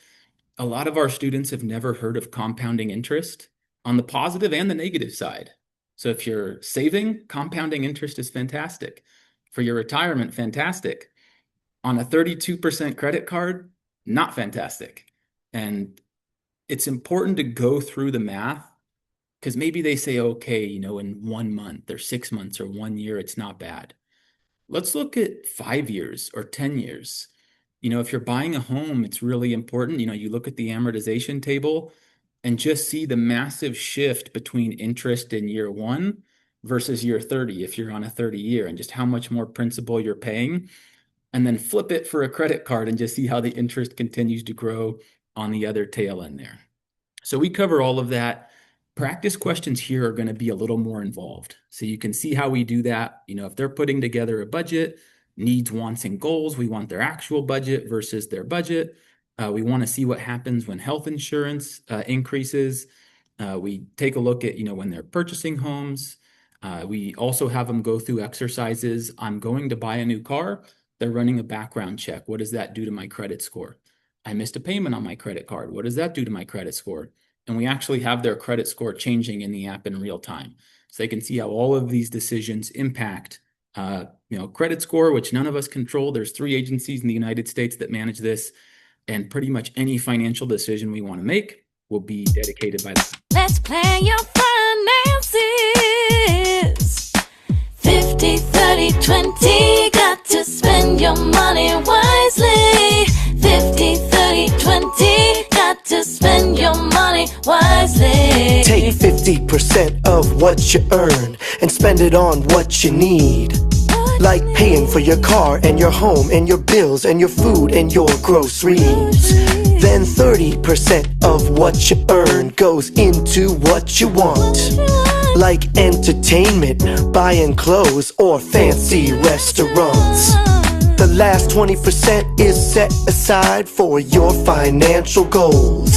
A lot of our students have never heard of compounding interest on the positive and the negative side. So if you're saving, compounding interest is fantastic. For your retirement, fantastic. On a 32% credit card, not fantastic. And it's important to go through the math, because maybe they say, okay, in 1 month or 6 months or 1 year, it's not bad. Let's look at 5 years or 10 years. If you're buying a home, it's really important. You look at the amortization table and just see the massive shift between interest in year 1 versus year 30, if you're on a 30-year, and just how much more principal you're paying. And then flip it for a credit card and just see how the interest continues to grow on the other tail end there. So we cover all of that. Practice questions here are going to be a little more involved. So you can see how we do that. If they're putting together a budget, needs, wants, and goals, we want their actual budget versus their budget. We want to see what happens when health insurance increases. We take a look at, when they're purchasing homes. We also have them go through exercises. I'm going to buy a new car. They're running a background check. What does that do to my credit score? I missed a payment on my credit card. What does that do to my credit score? And we actually have their credit score changing in the app in real time. So they can see how all of these decisions impact credit score, which none of us control. There's 3 agencies in the United States that manage this, and pretty much any financial decision we want to make will be dedicated by them. Let's plan your finances. 50, 30, 20. Got to spend your money wisely. 50, 30, 20. Got to spend your money wisely. Take 50% of what you earn and spend it on what you need. Like paying for your car and your home and your bills and your food and your groceries. Then 30% of what you earn goes into what you want. Like entertainment, buying clothes, or fancy restaurants. The last 20% is set aside for your financial goals.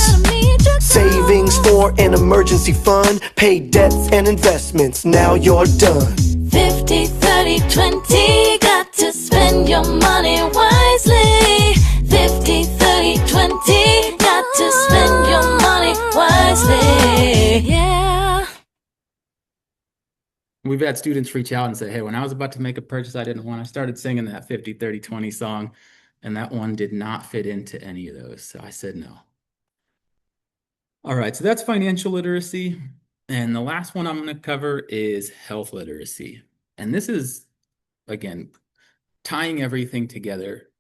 Savings for an emergency fund, pay debts and investments, now you're done. 50, 30, 20. Got to spend your money wisely. 50, 30, 20. Got to spend your money wisely. Yeah. We've had students reach out and say, hey, when I was about to make a purchase I didn't want, I started singing that 50, 30, 20 song, and that one did not fit into any of those. So I said no. All right, so that's financial literacy. And the last one I'm going to cover is health literacy. And this is, again, tying everything together.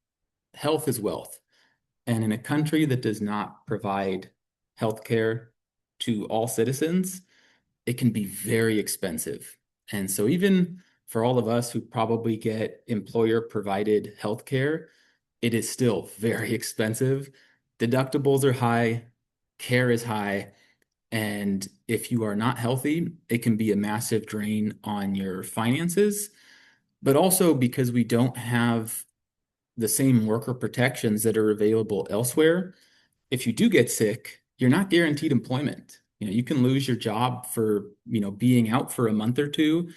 Health is wealth. And in a country that does not provide healthcare to all citizens, it can be very expensive. And so even for all of us who probably get employer-provided healthcare, it is still very expensive. Deductibles are high, care is high, and if you are not healthy, it can be a massive drain on your finances. But also because we don't have the same worker protections that are available elsewhere, if you do get sick, you're not guaranteed employment. You can lose your job for, being out for a month or two.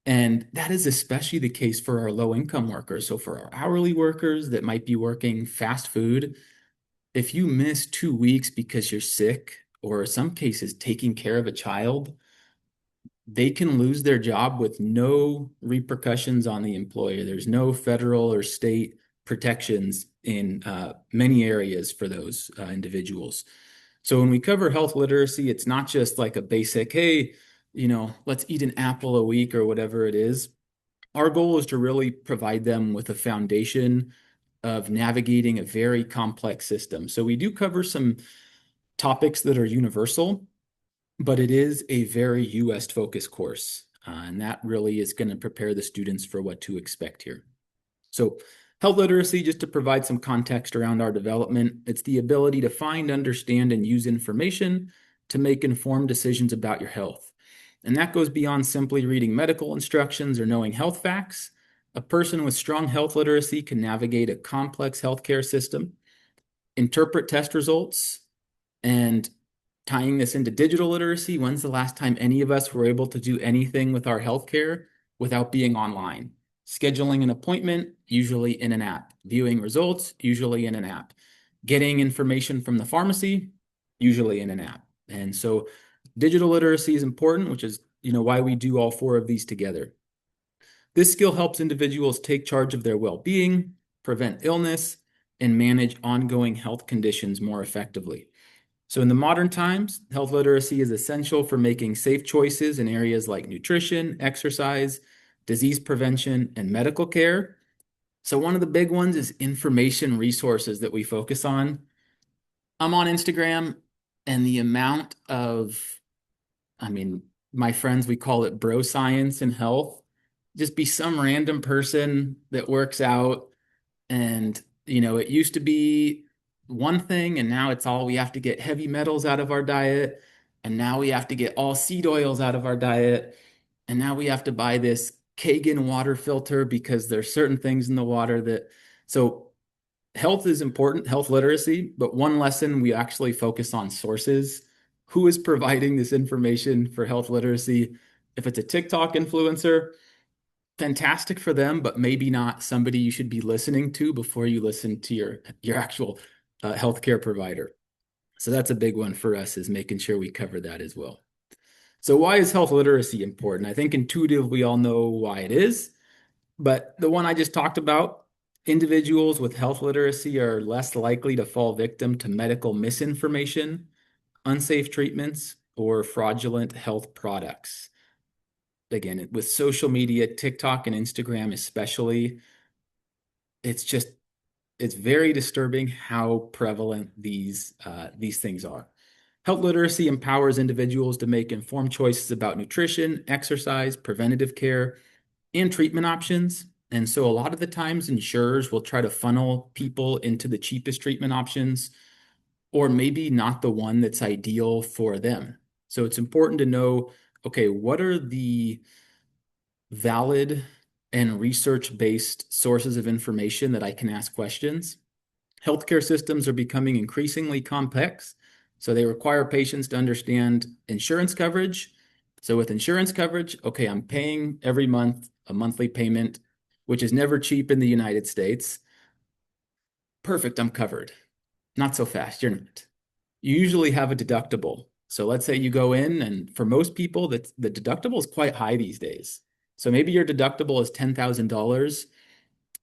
And that is especially the case for our low income workers. So for our hourly workers that might be working fast food, if you miss 2 weeks because you're sick, or in some cases taking care of a child, they can lose their job with no repercussions on the employer. There's no federal or state protections in many areas for those individuals. So when we cover health literacy, it's not just like a basic, hey, let's eat an apple a week or whatever it is. Our goal is to really provide them with a foundation of navigating a very complex system. So we do cover some topics that are universal, but it is a very US focused course. And that really is going to prepare the students for what to expect here. So health literacy, just to provide some context around our development, it's the ability to find, understand, and use information to make informed decisions about your health. And that goes beyond simply reading medical instructions or knowing health facts. A person with strong health literacy can navigate a complex healthcare system, interpret test results, and tying this into digital literacy, when's the last time any of us were able to do anything with our healthcare without being online? Scheduling an appointment, usually in an app. Viewing results, usually in an app. Getting information from the pharmacy, usually in an app. And so digital literacy is important, which is, why we do all four of these together. This skill helps individuals take charge of their well-being, prevent illness, and manage ongoing health conditions more effectively. So in the modern times, health literacy is essential for making safe choices in areas like nutrition, exercise, disease prevention, and medical care. So one of the big ones is information resources that we focus on. I'm on Instagram, and the amount of, my friends, we call it bro science in health. Just be some random person that works out, and it used to be one thing, and now it's all, we have to get heavy metals out of our diet, and now we have to get all seed oils out of our diet, and now we have to buy this Kagan water filter because there's certain things in the water that, so health is important, health literacy, but one lesson, we actually focus on sources. Who is providing this information for health literacy? If it's a TikTok influencer, fantastic for them, but maybe not somebody you should be listening to before you listen to your actual healthcare provider. So that's a big one for us, is making sure we cover that as well. So why is health literacy important? I think intuitive, we all know why it is, but the one I just talked about, individuals with health literacy are less likely to fall victim to medical misinformation, unsafe treatments, or fraudulent health products. Again, with social media, TikTok and Instagram especially, it's very disturbing how prevalent these things are. Health literacy empowers individuals to make informed choices about nutrition, exercise, preventative care, and treatment options. And so a lot of the times insurers will try to funnel people into the cheapest treatment options, or maybe not the one that's ideal for them. So it's important to know, okay, what are the valid and research-based sources of information that I can ask questions? Healthcare systems are becoming increasingly complex, so they require patients to understand insurance coverage. So with insurance coverage, okay, I'm paying every month a monthly payment, which is never cheap in the United States. Perfect, I'm covered. Not so fast, you're not. You usually have a deductible. So let's say you go in, and for most people, the deductible is quite high these days. So maybe your deductible is $10,000.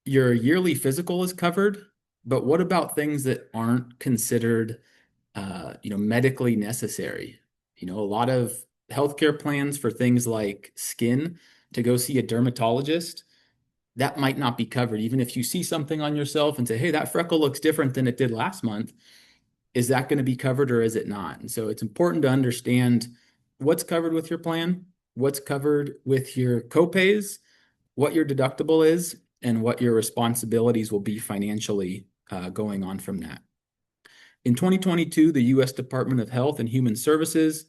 Your yearly physical is covered, but what about things that aren't considered, medically necessary? A lot of healthcare plans for things like skin, to go see a dermatologist, that might not be covered. Even if you see something on yourself and say, hey, that freckle looks different than it did last month, is that going to be covered or is it not? And so it's important to understand what's covered with your plan, what's covered with your copays, what your deductible is, and what your responsibilities will be financially going on from that. In 2022, the U.S. Department of Health and Human Services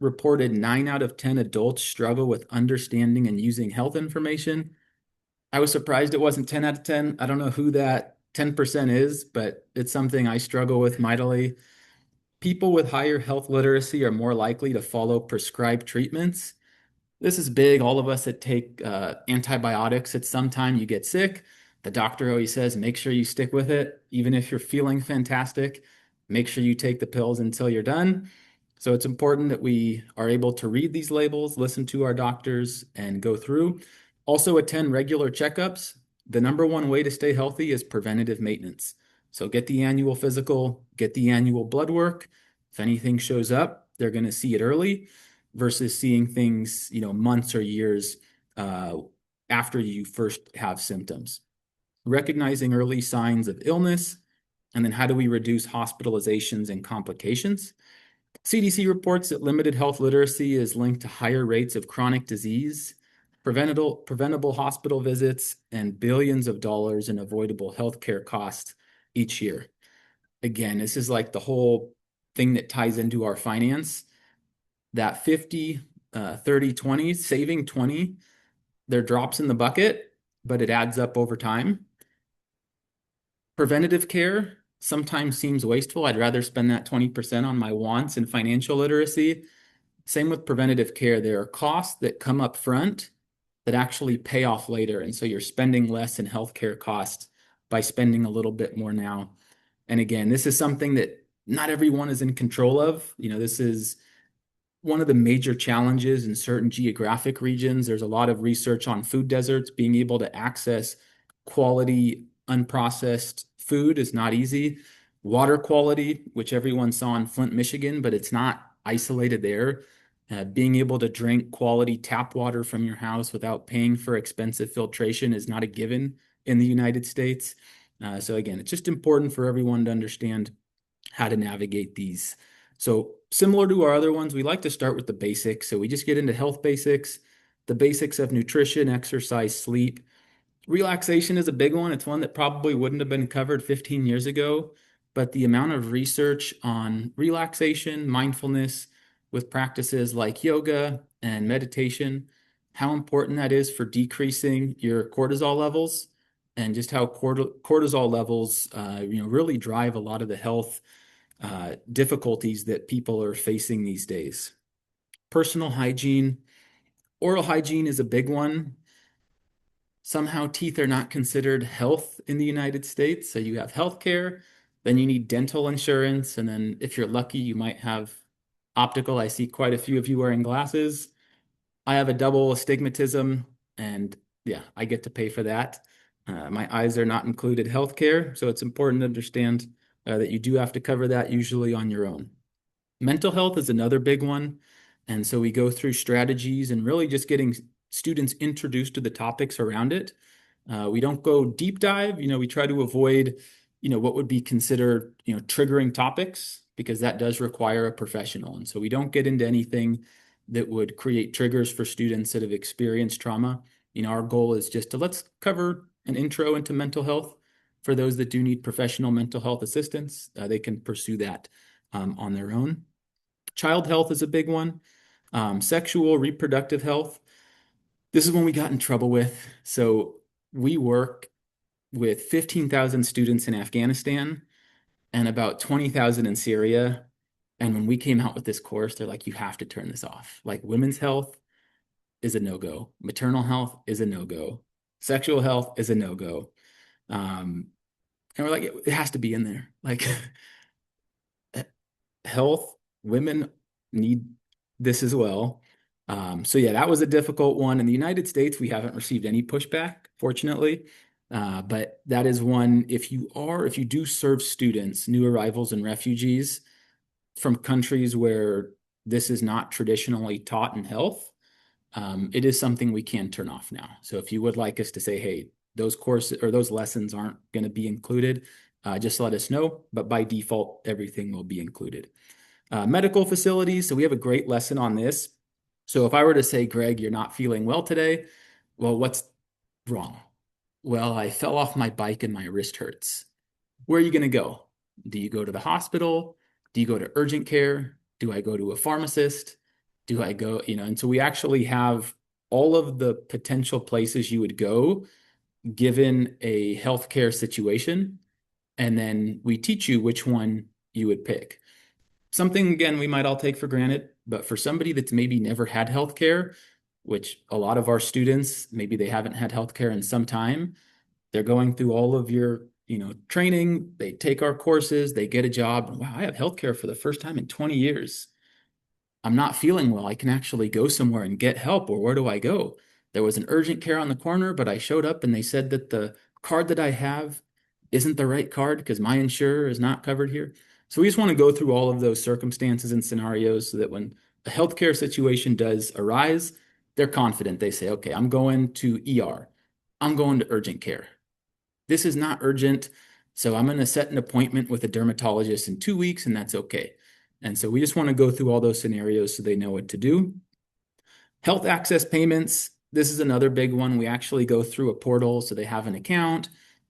reported 9 out of 10 adults struggle with understanding and using health information. I was surprised it wasn't 10 out of 10. I don't know who that 10% is, but it's something I struggle with mightily. People with higher health literacy are more likely to follow prescribed treatments. This is big. All of us that take antibiotics at some time, you get sick. The doctor always says, make sure you stick with it. Even if you're feeling fantastic, make sure you take the pills until you're done. So it's important that we are able to read these labels, listen to our doctors, and go through. Also, attend regular checkups. The number one way to stay healthy is preventative maintenance. So get the annual physical, get the annual blood work. If anything shows up, they're going to see it early versus seeing things, months or years after you first have symptoms. Recognizing early signs of illness, and then how do we reduce hospitalizations and complications? CDC reports that limited health literacy is linked to higher rates of chronic disease, preventable hospital visits, and billions of dollars in avoidable healthcare costs each year. Again, this is like the whole thing that ties into our finance. That 50, 30, 20, saving 20, they're drops in the bucket, but it adds up over time. Preventative care sometimes seems wasteful. I'd rather spend that 20% on my wants and financial literacy. Same with preventative care. There are costs that come up front that actually pay off later. And so you're spending less in healthcare costs by spending a little bit more now. And again, this is something that not everyone is in control of. This is one of the major challenges in certain geographic regions. There's a lot of research on food deserts. Being able to access quality, unprocessed food is not easy. Water quality, which everyone saw in Flint, Michigan, but it's not isolated there. Being able to drink quality tap water from your house without paying for expensive filtration is not a given in the United States. So again, it's just important for everyone to understand how to navigate these. So similar to our other ones, we like to start with the basics. So we just get into health basics, the basics of nutrition, exercise, sleep. Relaxation is a big one. It's one that probably wouldn't have been covered 15 years ago, but the amount of research on relaxation, mindfulness with practices like yoga and meditation, how important that is for decreasing your cortisol levels and just how cortisol levels, really drive a lot of the health difficulties that people are facing these days. Personal hygiene, oral hygiene is a big one. Somehow teeth are not considered health in the United States. So you have healthcare, then you need dental insurance, and then if you're lucky, you might have optical. I see quite a few of you wearing glasses. I have a double astigmatism, and yeah, I get to pay for that. My eyes are not included healthcare, so it's important to understand that you do have to cover that usually on your own. Mental health is another big one. And so we go through strategies and really just getting students introduced to the topics around it. We don't go deep dive. We try to avoid, what would be considered, triggering topics because that does require a professional. And so we don't get into anything that would create triggers for students that have experienced trauma. Our goal is just to let's cover an intro into mental health. For those that do need professional mental health assistance, they can pursue that on their own. Child health is a big one. Sexual reproductive health. This is one we got in trouble with. So we work with 15,000 students in Afghanistan and about 20,000 in Syria. And when we came out with this course, they're like, you have to turn this off. Like women's health is a no-go. Maternal health is a no-go. Sexual health is a no-go. And we're like, it has to be in there. Like health, women need this as well. So yeah, that was a difficult one. In the United States, we haven't received any pushback, fortunately. But that is one, if you do serve students, new arrivals and refugees from countries where this is not traditionally taught in health, it is something we can turn off now. So if you would like us to say, hey, those courses or those lessons aren't going to be included, just let us know. But by default, everything will be included. Medical facilities. So we have a great lesson on this. So if I were to say, Greg, you're not feeling well today, well, what's wrong? Well, I fell off my bike and my wrist hurts. Where are you going to go? Do you go to the hospital? Do you go to urgent care? Do I go to a pharmacist? Do I go, and so we actually have all of the potential places you would go given a healthcare situation. and then we teach you which one you would pick. Something, again, we might all take for granted, but for somebody that's maybe never had healthcare, which a lot of our students, maybe they haven't had healthcare in some time, they're going through all of your, training, they take our courses, they get a job, and wow, I have healthcare for the first time in 20 years. I'm not feeling well. I can actually go somewhere and get help, or where do I go? There was an urgent care on the corner, but I showed up and they said that the card that I have isn't the right card because my insurer is not covered here. So we just want to go through all of those circumstances and scenarios so that when a healthcare situation does arise, they're confident. They say, okay, I'm going to ER. I'm going to urgent care. This is not urgent, so I'm going to set an appointment with a dermatologist in 2 weeks, and that's okay. And so we just want to go through all those scenarios so they know what to do. Health access payments, this is another big one. We actually go through a portal, so they have an account.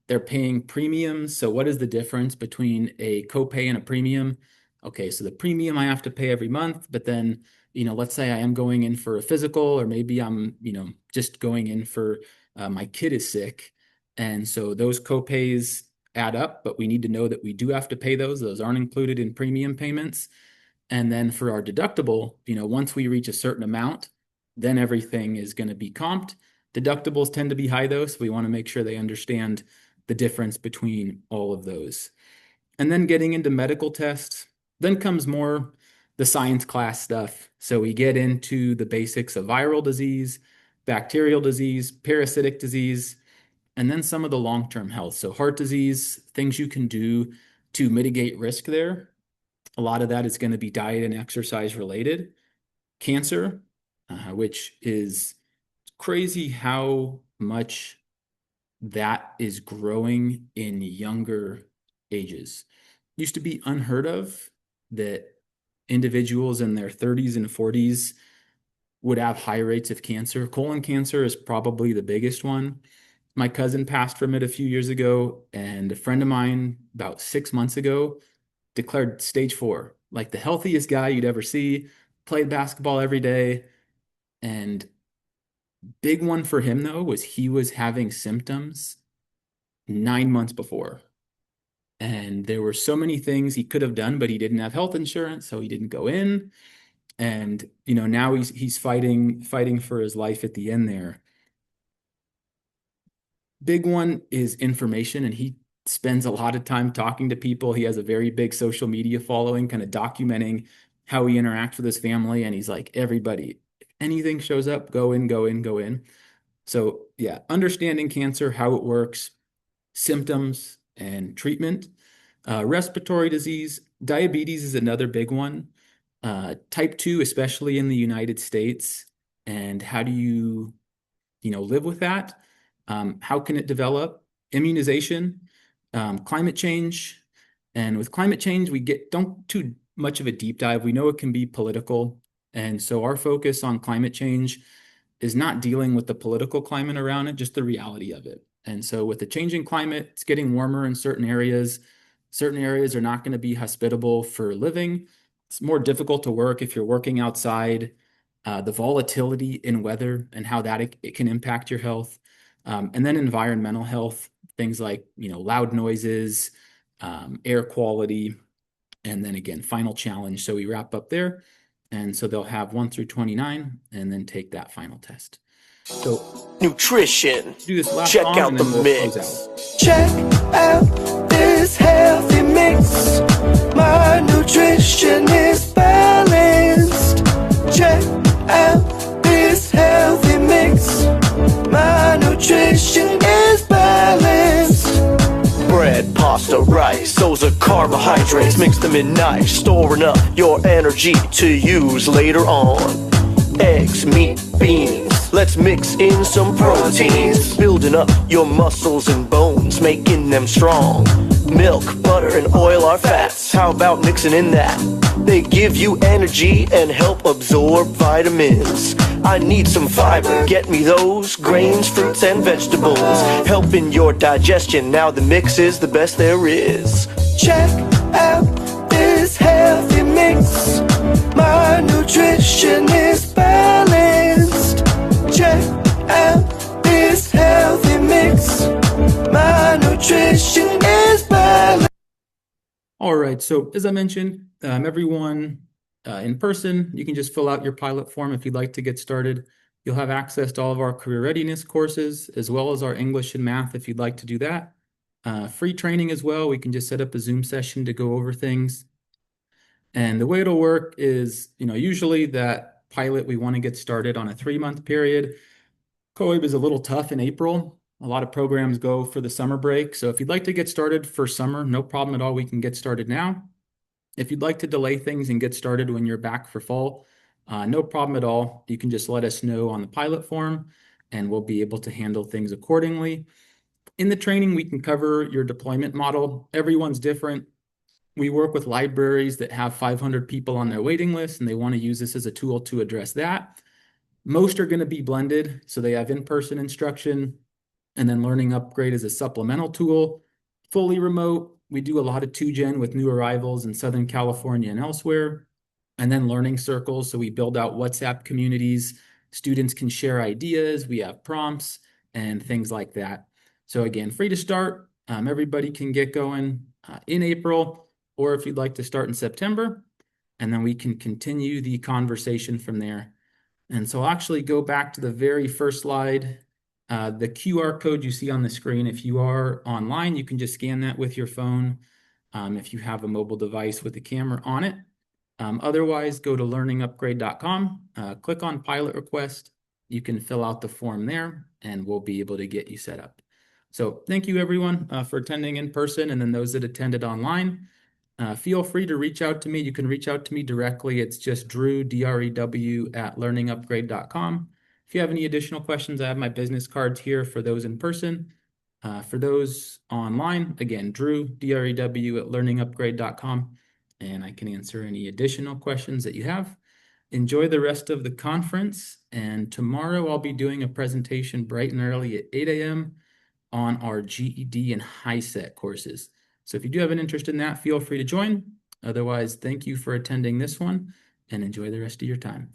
They're paying premiums. So what is the difference between a copay and a premium? Okay, so the premium I have to pay every month, but then, let's say I am going in for a physical, or maybe I'm, just going in for my kid is sick. And so those copays add up, but we need to know that we do have to pay those. Those aren't included in premium payments. And then for our deductible, once we reach a certain amount, then everything is going to be comped. Deductibles tend to be high though, so we want to make sure they understand the difference between all of those. And then getting into medical tests, then comes more the science class stuff. So we get into the basics of viral disease, bacterial disease, parasitic disease, and then some of the long-term health. So heart disease, things you can do to mitigate risk there. A lot of that is going to be diet and exercise related. Cancer, which is crazy how much that is growing in younger ages. Used to be unheard of that individuals in their 30s and 40s would have high rates of cancer. Colon cancer is probably the biggest one. My cousin passed from it a few years ago, and a friend of mine about 6 months ago declared stage 4, like the healthiest guy you'd ever see, played basketball every day. And big one for him though was he was having symptoms 9 months before. And there were so many things he could have done, but he didn't have health insurance, so he didn't go in. And now he's fighting for his life at the end there. Big one is information, and he spends a lot of time talking to people. He has a very big social media following, kind of documenting how he interacts with his family. And he's like, everybody, if anything shows up, go in, go in, go in. So yeah, understanding cancer, how it works, symptoms and treatment. Respiratory disease, diabetes is another big one. Type 2, especially in the United States. And how do you live with that? How can it develop? Immunization, climate change. And with climate change, we don't too much of a deep dive. We know it can be political. And so our focus on climate change is not dealing with the political climate around it, just the reality of it. And so with the changing climate, it's getting warmer in certain areas. Certain areas are not going to be hospitable for living. It's more difficult to work if you're working outside. The volatility in weather and how that it can impact your health. And then environmental health, things like, loud noises, air quality, and then again, final challenge. So we wrap up there. And so they'll have 1 through 29 and then take that final test. So Nutrition. do this last Check song out and the then we'll mix. close out. Check out this healthy mix. My nutrition is balanced. Check out this healthy mix. My nutrition is balanced. Bread, pasta, rice, those are carbohydrates. Mix them in nice, storing up your energy to use later on. Eggs, meat, beans, let's mix in some proteins. Building up your muscles and bones, making them strong. Milk, butter, and oil are fats. How about mixing in that? They give you energy and help absorb vitamins. I need some fiber, get me those grains, fruits, and vegetables. Helping your digestion, now the mix is the best there is. Check out this healthy mix. My nutrition is balanced. Check out this healthy mix. My nutrition is balanced. All right, so as I mentioned, everyone in person, you can just fill out your pilot form if you'd like to get started. You'll have access to all of our career readiness courses, as well as our English and math if you'd like to do that. Free training as well. We can just set up a Zoom session to go over things. And the way it'll work is, usually that pilot, we want to get started on a 3-month period. COIB is a little tough in April. A lot of programs go for the summer break. So if you'd like to get started for summer, no problem at all. We can get started now. If you'd like to delay things and get started when you're back for fall, no problem at all. You can just let us know on the pilot form and we'll be able to handle things accordingly. In the training, we can cover your deployment model. Everyone's different. We work with libraries that have 500 people on their waiting list and they want to use this as a tool to address that. Most are going to be blended, so they have in-person instruction and then Learning Upgrade is a supplemental tool. Fully remote, we do a lot of 2Gen with new arrivals in Southern California and elsewhere. And then learning circles, so we build out WhatsApp communities. Students can share ideas, we have prompts and things like that. So again, free to start. Everybody can get going in April, or if you'd like to start in September, and then we can continue the conversation from there. And so I'll actually go back to the very first slide. The QR code you see on the screen, if you are online, you can just scan that with your phone. If you have a mobile device with a camera on it. Otherwise, go to learningupgrade.com, click on pilot request. You can fill out the form there and we'll be able to get you set up. So thank you everyone for attending in person and then those that attended online. Feel free to reach out to me. You can reach out to me directly. It's just Drew, DREW at learningupgrade.com. If you have any additional questions, I have my business cards here for those in person. For those online, again, Drew, DREW at learningupgrade.com, and I can answer any additional questions that you have. Enjoy the rest of the conference, and tomorrow I'll be doing a presentation bright and early at 8 a.m. on our GED and HiSET courses. So if you do have an interest in that, feel free to join. Otherwise, thank you for attending this one and enjoy the rest of your time.